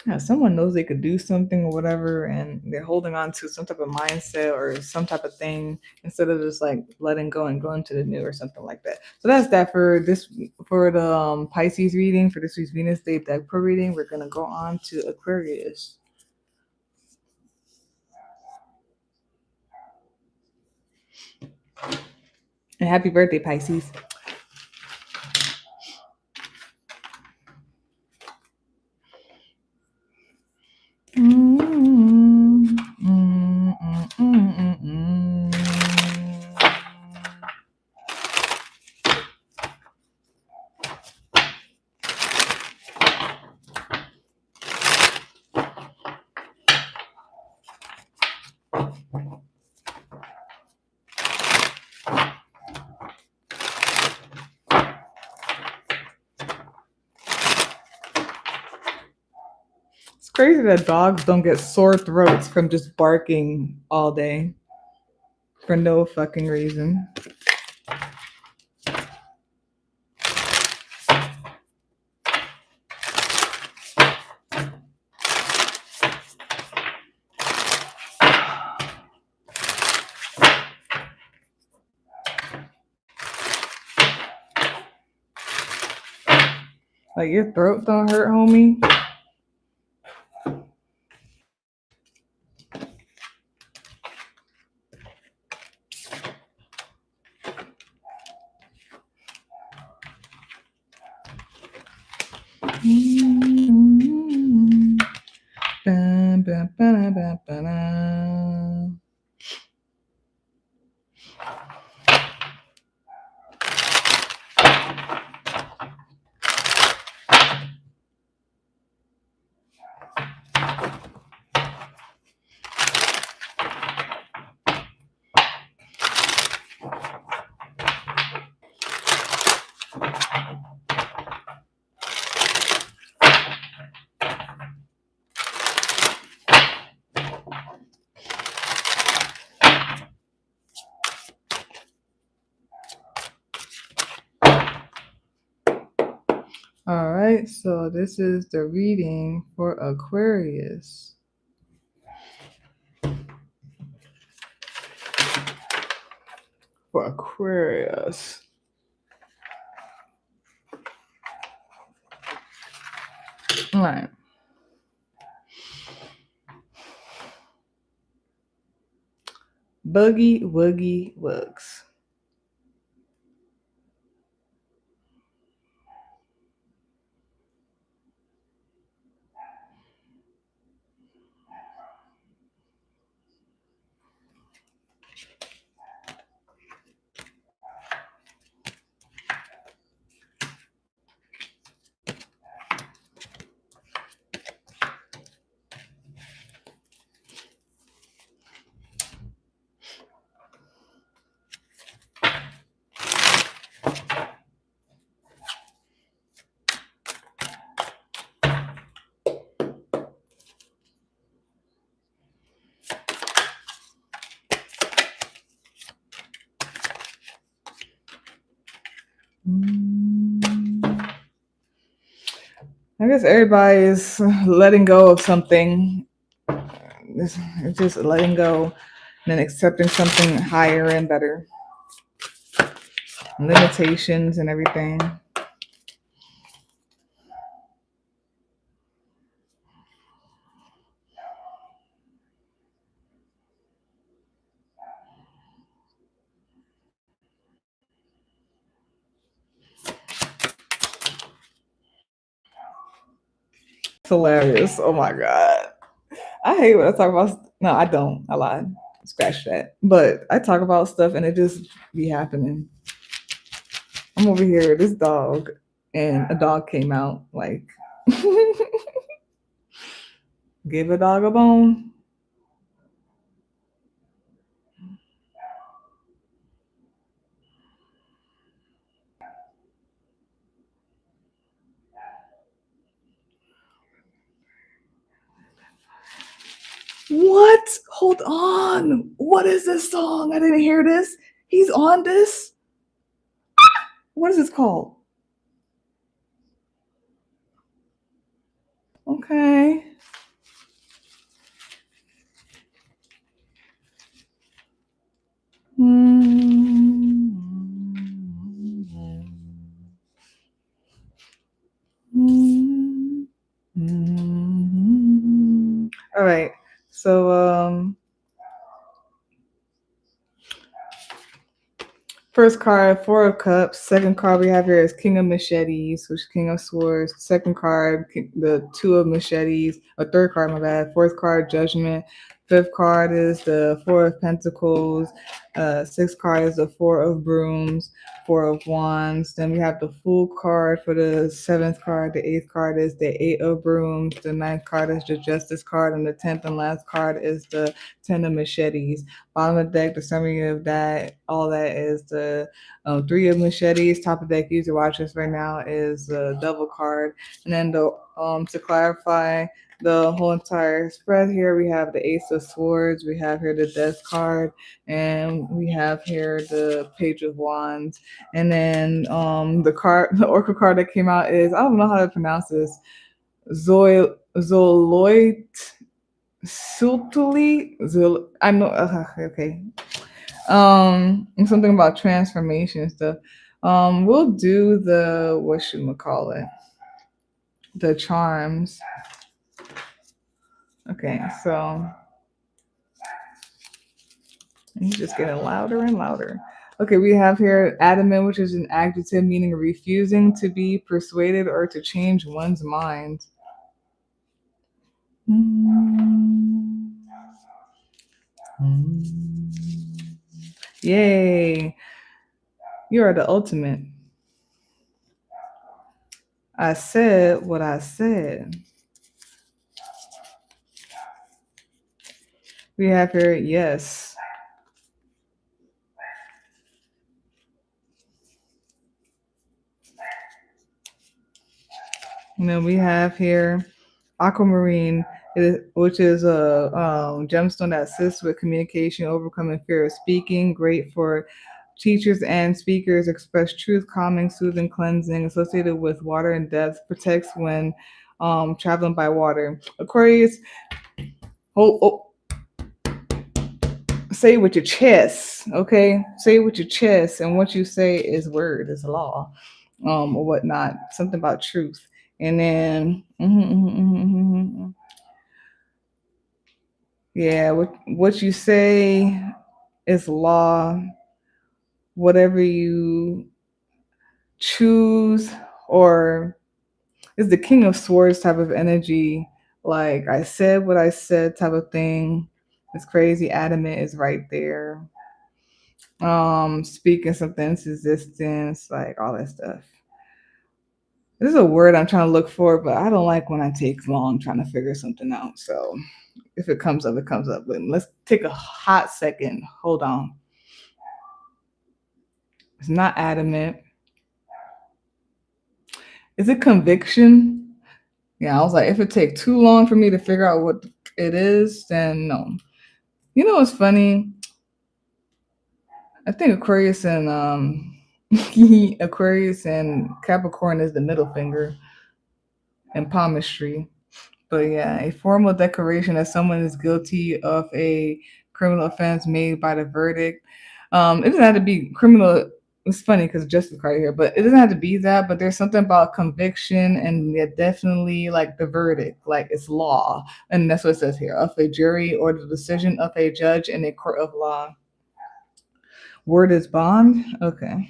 Yeah, someone knows they could do something or whatever, and they're holding on to some type of mindset or some type of thing instead of just like letting go and going to the new or something like that. So that's that for this for the Pisces reading for this week's Venus Day deck pro reading. We're gonna go on to Aquarius. And happy birthday, Pisces. It's crazy that dogs don't get sore throats from just barking all day for no fucking reason. Like your throat don't hurt, homie. All right, so this is the reading for Aquarius. For Aquarius. All right. Boogie Woogie Wugs. I guess everybody is letting go of something. It's just letting go and then accepting something higher and better. Limitations and everything. It's hilarious. Oh my god. I hate when I talk about. No, I don't. I lied. Scratch that. But I talk about stuff and it just be happening. I'm over here, this dog, and a dog came out like, give a dog a bone. What? Hold on. What is this song? I didn't hear this. He's on this. What is this called? Okay. All right. So first card, Four of Cups. Second card we have here is King of Machetes, which is King of Swords. Second card, the Two of Machetes. Or third card, my bad. Fourth card, Judgment. Fifth card is the Four of Pentacles. Sixth card is the Four of Brooms. Four of Wands. Then we have the Fool card for the seventh card. The eighth card is the Eight of Brooms. The ninth card is the Justice card. And the 10th and last card is the Ten of Machetes. Bottom of the deck, the summary of that, all that is the Three of Machetes. Top of deck, user watch this right now, is the double card. And then the to clarify the whole entire spread here, we have the Ace of Swords, we have here the Death card, and we have here the Page of Wands. And then the card, the Oracle card that came out is, I don't know how to pronounce this, Zoloit Sultuli. I know. Okay. Something about transformation stuff. We'll do the what should we call it? The charms. Okay, so he's just getting louder and louder. Okay, we have here adamant, which is an adjective meaning refusing to be persuaded or to change one's mind. Yay. You are the ultimate. I said what I said. We have here, yes. And then we have here aquamarine, which is a gemstone that assists with communication, overcoming fear of speaking. Great for teachers and speakers. Express truth, calming, soothing, cleansing. Associated with water and depth. Protects when traveling by water. Aquarius. Say with your chest, okay? Say with your chest, and what you say is word, is law, or whatnot. Something about truth. And then, yeah, what you say is law. Whatever you choose, or is the King of Swords type of energy. Like I said what I said type of thing. It's crazy. Adamant is right there. Speaking something into existence, like all that stuff. This is a word I'm trying to look for, but I don't like when I take long trying to figure something out. So if it comes up, it comes up. But let's take a hot second. Hold on. It's not adamant. Is it conviction? Yeah, I was like, if it takes too long for me to figure out what it is, then no. You know what's funny? I think Aquarius and Aquarius and Capricorn is the middle finger. and palmistry. But yeah, a formal declaration that someone is guilty of a criminal offense made by the verdict. It doesn't have to be criminal. It's funny because justice card here, but it doesn't have to be that. But there's something about conviction and yeah, definitely like the verdict, like it's law, and that's what it says here of a jury or the decision of a judge in a court of law. Word is bond. Okay.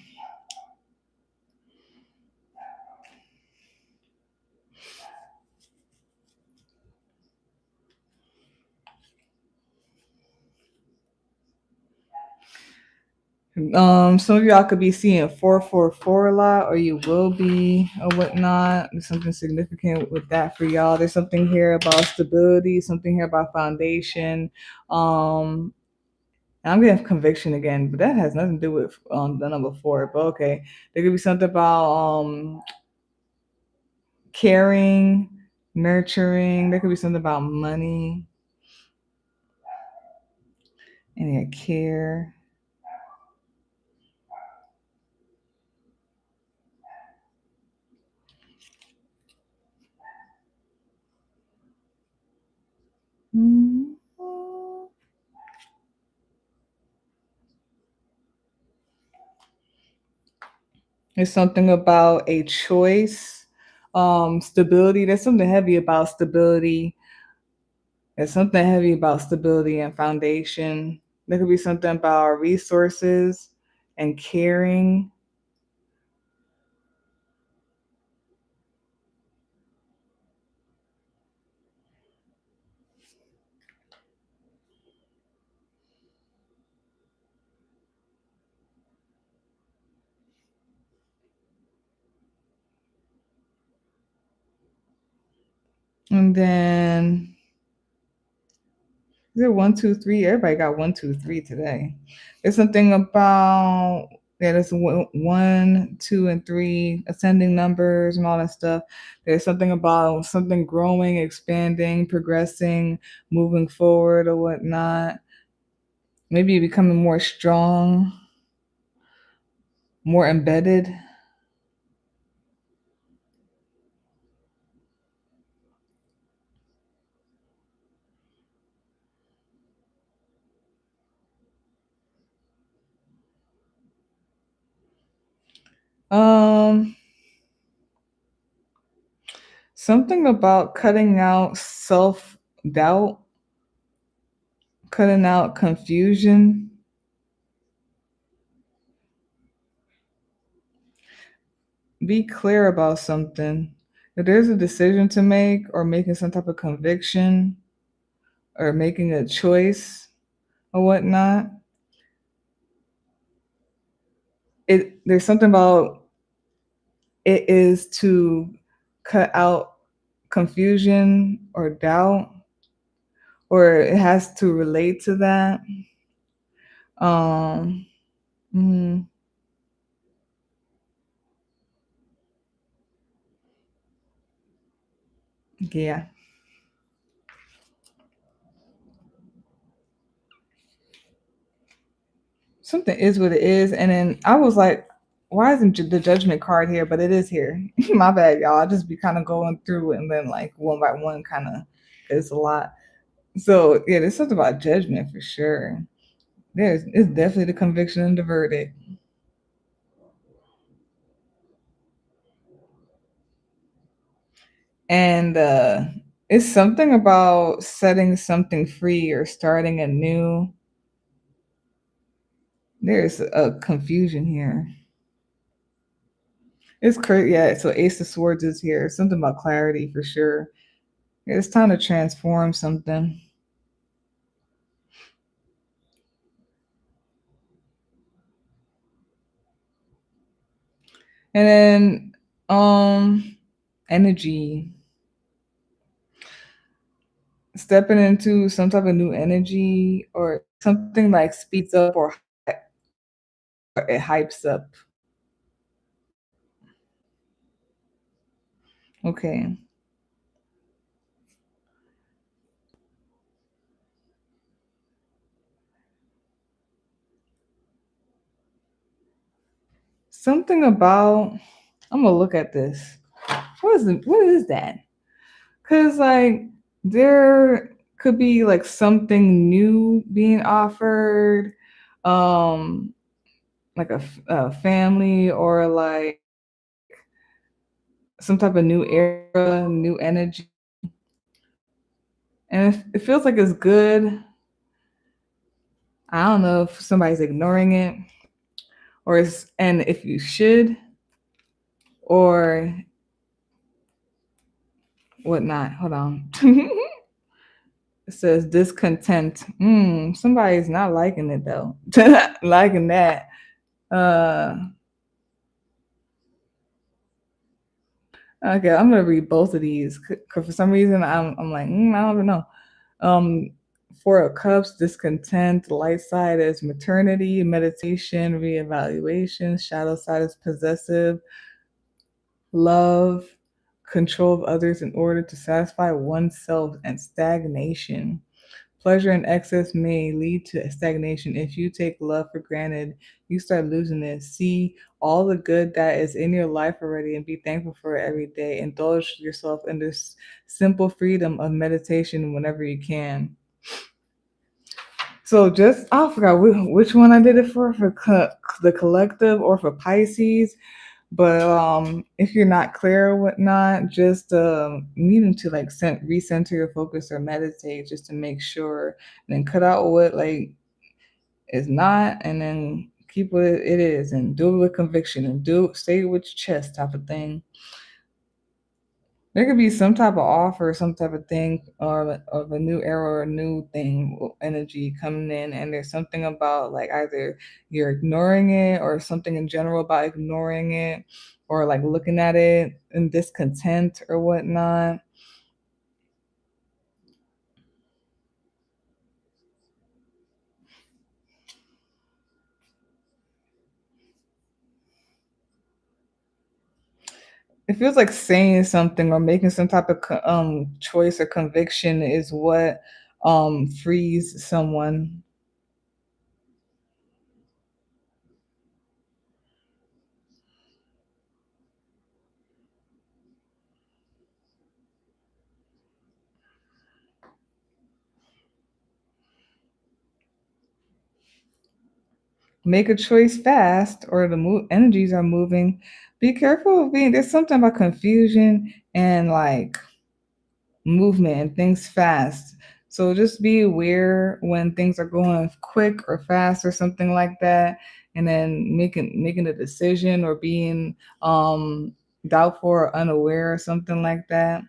Some of y'all could be seeing 444 a lot, or you will be, or whatnot. There's something significant with that for y'all. There's something here about stability, something here about foundation. Um, and I'm getting conviction again, but that has nothing to do with the number four. But okay, there could be something about caring, nurturing. There could be something about money and yeah, care. Mhm. There's something about a choice, stability. There's something heavy about stability. There's something heavy about stability and foundation. There could be something about resources and caring. And then is it one, two, three? Everybody got one, two, three today. There's something about yeah, there's one, two, and three ascending numbers and all that stuff. There's something about something growing, expanding, progressing, moving forward or whatnot. Maybe becoming more strong, more embedded. Um, Something about cutting out self doubt, cutting out confusion. Be clear about something. If there's a decision to make or making some type of conviction or making a choice or whatnot, there's something about it is to cut out confusion or doubt, or it has to relate to that. Um, mm, yeah. Something is what it is. And then I was like, why isn't the judgment card here? But it is here. My bad, y'all. I just be kind of going through and then like one by one, kind of, it's a lot. So yeah, there's something about judgment for sure. It's definitely the conviction and the verdict. And it's something about setting something free or starting anew. There's a confusion here. It's crazy. Yeah, so Ace of Swords is here. Something about clarity for sure. It's time to transform something. And then energy. Stepping into some type of new energy or something like speeds up or it hypes up. Okay. Something about I'm gonna look at this. What is that? Cause like there could be like something new being offered, um, like a family or like some type of new era, new energy, and it feels like it's good. I don't know if somebody's ignoring it or is and if you should or whatnot. Hold on. It says discontent. Somebody's not liking it though. Liking that. Uh, okay, I'm gonna read both of these because for some reason I'm like I don't even know. Um, Four of Cups, discontent. The light side is maternity, meditation, reevaluation. Shadow side is possessive, love, control of others in order to satisfy oneself, and stagnation. Pleasure in excess may lead to stagnation. If you take love for granted, you start losing it. See all the good that is in your life already and be thankful for it every day. Indulge yourself in this simple freedom of meditation whenever you can. So just I forgot which one I did it for the collective or for Pisces. But if you're not clear or whatnot, just needing to like recenter your focus or meditate just to make sure, and then cut out what like is not, and then keep what it is, and do it with conviction, and say it with your chest type of thing. There could be some type of offer, some type of thing, or of a new era or a new thing, energy coming in, and there's something about like either you're ignoring it or something in general about ignoring it, or like looking at it in discontent or whatnot. It feels like saying something or making some type of choice or conviction is what frees someone. Make a choice fast or the energies are moving. Be careful of being there's something about confusion and like movement and things fast. So just be aware when things are going quick or fast or something like that, and then making a decision or being doubtful or unaware or something like that.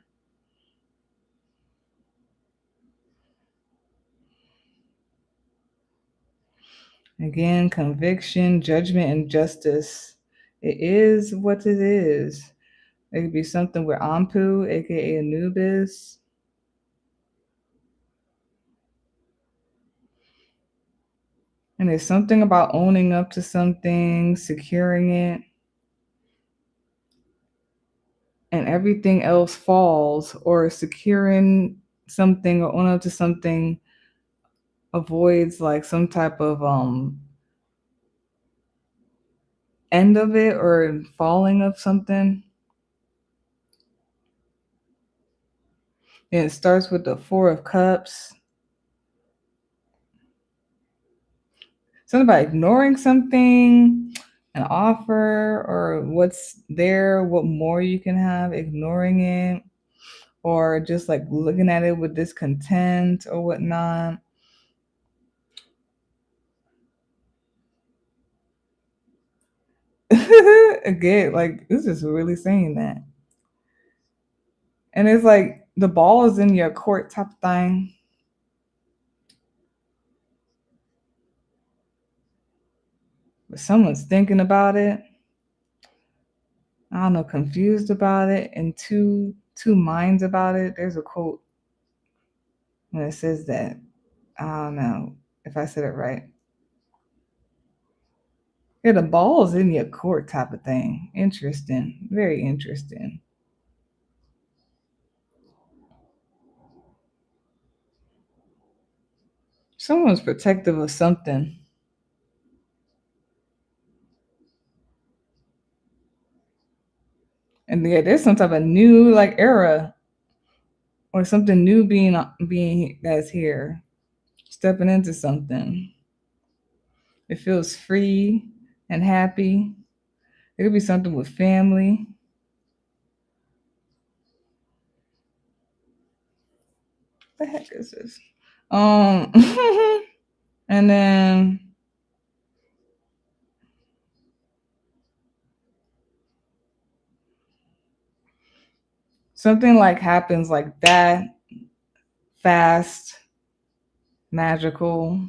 Again, conviction, judgment, and justice. It is what it is. It could be something with Ampu, aka Anubis. And there's something about owning up to something, securing it, and everything else falls, or securing something or owning up to something avoids like some type of end of it or falling of something. And it starts with the Four of Cups. Something about ignoring something, an offer, or what's there, what more you can have, ignoring it, or just like looking at it with discontent or whatnot. Again, like this is really saying that. And it's like the ball is in your court type thing, but someone's thinking about it. I don't know, confused about it, and two minds about it. There's a quote when it says that. I don't know if I said it right. Yeah, the ball's in your court type of thing. Interesting. Very interesting. Someone's protective of something. And yeah, there's some type of new like era. or something new being that's here, stepping into something. It feels free and happy. It could be something with family. What the heck is this? Um, and then something like happens like that, fast, magical.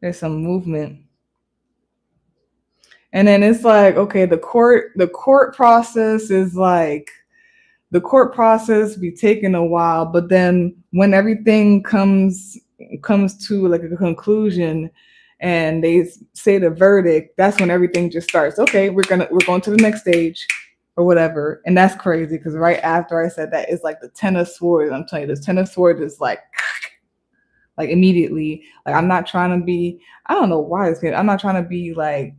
There's some movement. And then it's like, okay, the court process is like the court process be taking a while, but then when everything comes to like a conclusion and they say the verdict, that's when everything just starts. Okay, we're going to the next stage or whatever. And that's crazy because right after I said that, it's like the Ten of Swords. I'm telling you, this Ten of Swords is like immediately. Like I'm not trying to be, I don't know why this kid, I'm not trying to be like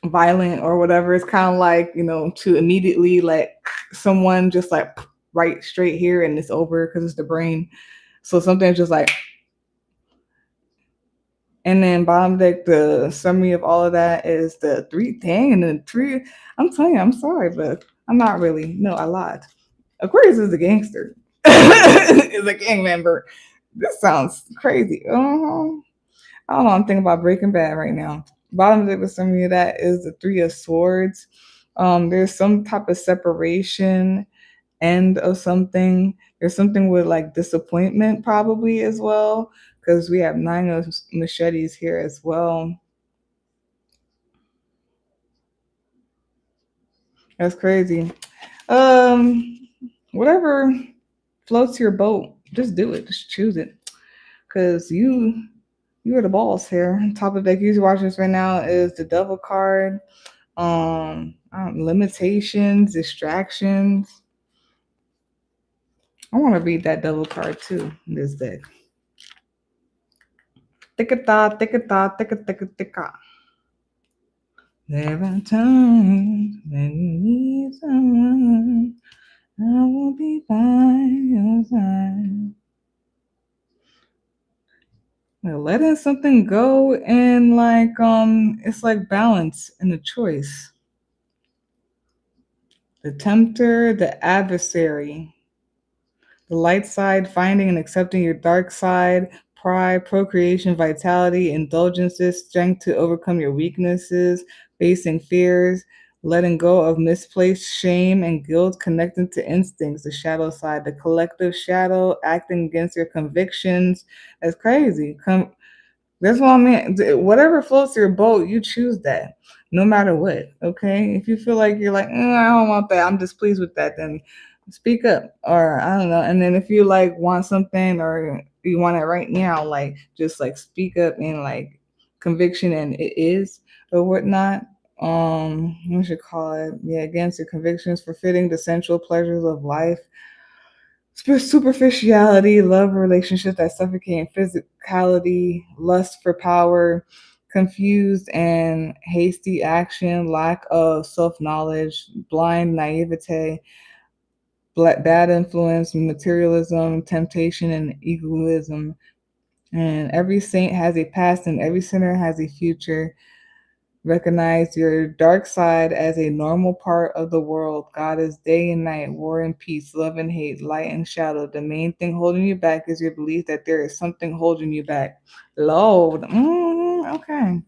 violent or whatever. It's kind of like, to immediately let someone just like right straight here and it's over because it's the brain. So something's just like, and then bottom deck, the summary of all of that is the three thing and then three. I'm telling you, I'm sorry, but I'm not really. No, I lied. Aquarius is a gangster. Is a gang member. This sounds crazy. I don't know. I'm thinking about Breaking Bad right now. Bottom of the summary of that is the Three of Swords. There's some type of separation, end of something. There's something with like disappointment probably as well, because we have Nine of Machetes here as well. That's crazy. Whatever floats your boat, just do it. Just choose it, because you are the boss here. Top of deck user watchers right now is the Devil card. Limitations, distractions. I want to read that Devil card too in this deck. Ticka-ta, ticka-ta, ticka, ticka, ticka. There are times when you need someone. I will be by your side. Letting something go and like it's like balance and a choice. The tempter, the adversary. The light side, finding and accepting your dark side, pride, procreation, vitality, indulgences, strength to overcome your weaknesses, facing fears, letting go of misplaced shame and guilt, connecting to instincts, the shadow side, the collective shadow, acting against your convictions. That's crazy. That's what I mean. Whatever floats your boat, you choose that, no matter what. Okay. If you feel like you're like, I don't want that, I'm displeased with that, then speak up. Or I don't know. And then if you like want something or you want it right now, like just like speak up and like conviction and it is or whatnot. What should call it? Yeah, against your convictions, for fitting the sensual pleasures of life, superficiality, love relationships that suffocate, physicality, lust for power, confused and hasty action, lack of self knowledge, blind naivete, bad influence, materialism, temptation, and egoism. And every saint has a past and every sinner has a future. Recognize your dark side as a normal part of the world. God is day and night, war and peace, love and hate, light and shadow. The main thing holding you back is your belief that there is something holding you back. Lord. Okay.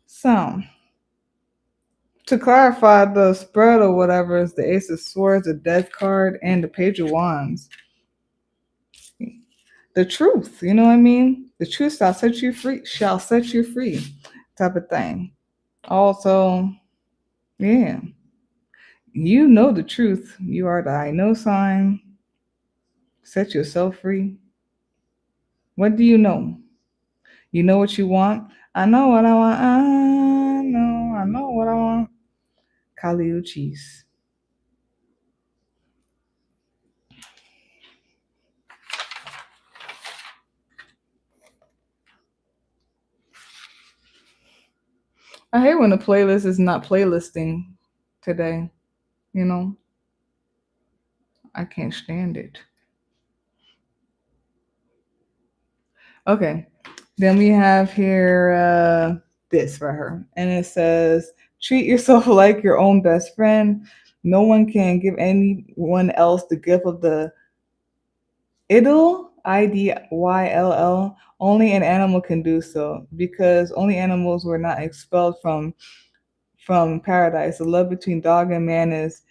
So, to clarify, the spread or whatever is the Ace of Swords, the Death card, and the Page of Wands. The truth, you know what I mean? The truth shall set you free, type of thing. Also, yeah. You know the truth. You are the I know sign. Set yourself free. What do you know? You know what you want? I know what I want. I know what I want. Kali Uchis. I hate when the playlist is not playlisting. today. You know, I can't stand it. Okay. Then we have here this for her. And it says, treat yourself like your own best friend. No one can give anyone else the gift of the Idyll. Only an animal can do so because only animals were not expelled from paradise. The love between dog and man is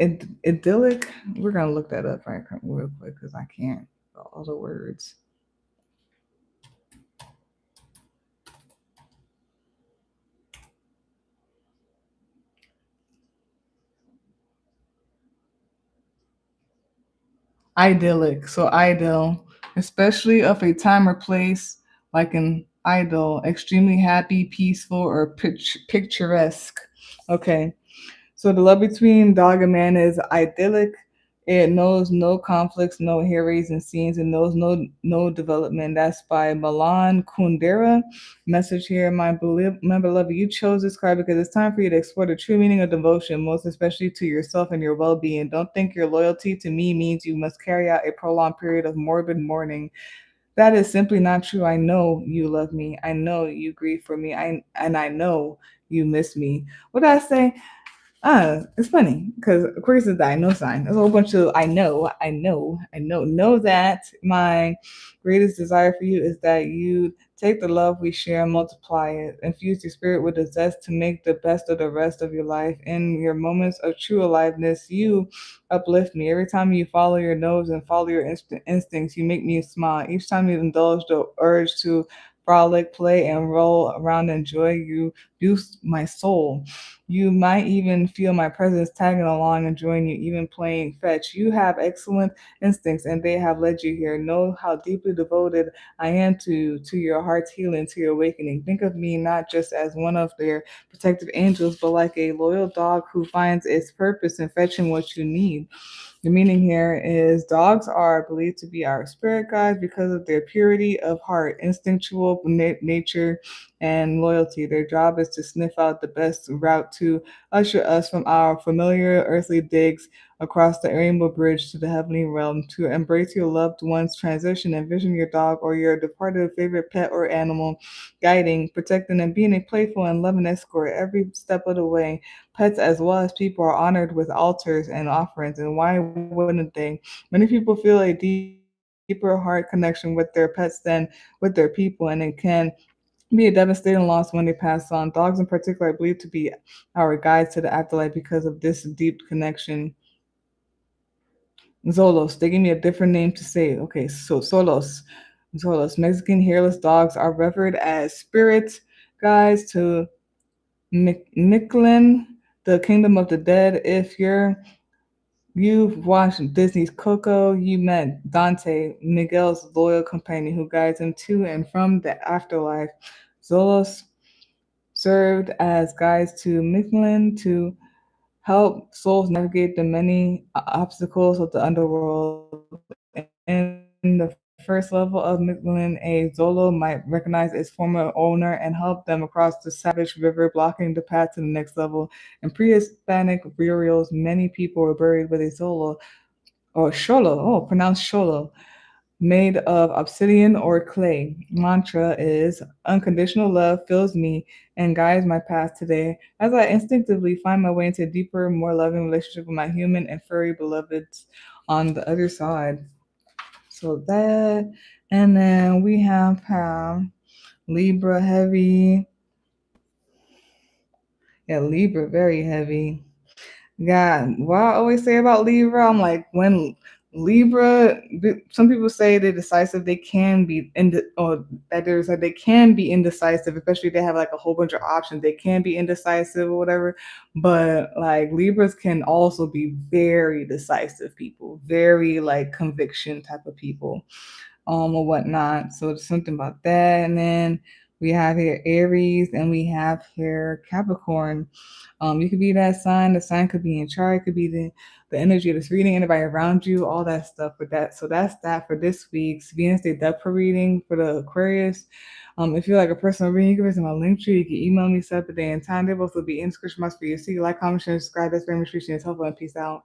idyllic. We're gonna look that up right real quick because I can't all the words. Idyllic. So idyll, especially of a time or place like an idyll, extremely happy, peaceful, or picturesque. Okay. So the love between dog and man is idyllic. It knows no conflicts, no hair raising scenes, and knows no development. That's by Milan Kundera. Message here, my beloved, you chose this card because it's time for you to explore the true meaning of devotion, most especially to yourself and your well-being. Don't think your loyalty to me means you must carry out a prolonged period of morbid mourning. That is simply not true. I know you love me. I know you grieve for me. I know you miss me. What did I say? It's funny because Aquarius is the I know sign. There's a whole bunch of I know. Know that my greatest desire for you is that you take the love we share and multiply it. Infuse your spirit with a zest to make the best of the rest of your life. In your moments of true aliveness, you uplift me. Every time you follow your nose and follow your instincts, you make me smile. Each time you indulge the urge to frolic, play, and roll around in joy, you boost my soul. You might even feel my presence tagging along and join you, even playing fetch. You have excellent instincts and they have led you here. Know how deeply devoted I am to your heart's healing, to your awakening. Think of me not just as one of their protective angels, but like a loyal dog who finds its purpose in fetching what you need. The meaning here is dogs are believed to be our spirit guides because of their purity of heart, instinctual nature, and loyalty. Their job is to sniff out the best route to usher us from our familiar earthly digs across the rainbow bridge to the heavenly realm. To embrace your loved one's transition, envision your dog or your departed favorite pet or animal guiding, protecting, and being a playful and loving escort every step of the way. Pets, as well as people, are honored with altars and offerings, and why wouldn't they? Many people feel a deeper heart connection with their pets than with their people, and it can be a devastating loss when they pass on. Dogs, in particular, are believed to be our guides to the afterlife because of this deep connection. Zolos, they give me a different name to say. Okay, so Solos. Zolos, Mexican hairless dogs are revered as spirit guides to Mictlan, the kingdom of the dead. If you've watched Disney's Coco, you met Dante, Miguel's loyal companion who guides him to and from the afterlife. Zolos served as guides to Mictlan to help souls navigate the many obstacles of the underworld. In the first level of Mictlan, a Zolo might recognize its former owner and help them across the savage river, blocking the path to the next level. In pre-Hispanic burials, many people were buried with a Zolo or Sholo, pronounced Sholo, made of obsidian or clay. Mantra is unconditional love fills me and guides my path today as I instinctively find my way into a deeper, more loving relationship with my human and furry beloveds on the other side. So that, and then we have Libra heavy. Yeah, Libra very heavy. God, what I always say about Libra, I'm like, when Libra, some people say they're decisive, they can be, or that there's like, they can be indecisive, especially if they have like a whole bunch of options. They can be indecisive or whatever. But like Libras can also be very decisive people, very like conviction type of people, or whatnot. So there's something about that. And then We have here Aries, and we have here Capricorn. You could be that sign. The sign could be in chart. It could be the energy that's reading, anybody around you, all that stuff. With that, so that's that for this week's Venus Day depth reading for the Aquarius. If you're like a personal reading, you can visit my link tree. You can email me, set the day and time. They both will be in description box for you. See, like, comment, share, subscribe. That's very much appreciated. It's helpful, and peace out.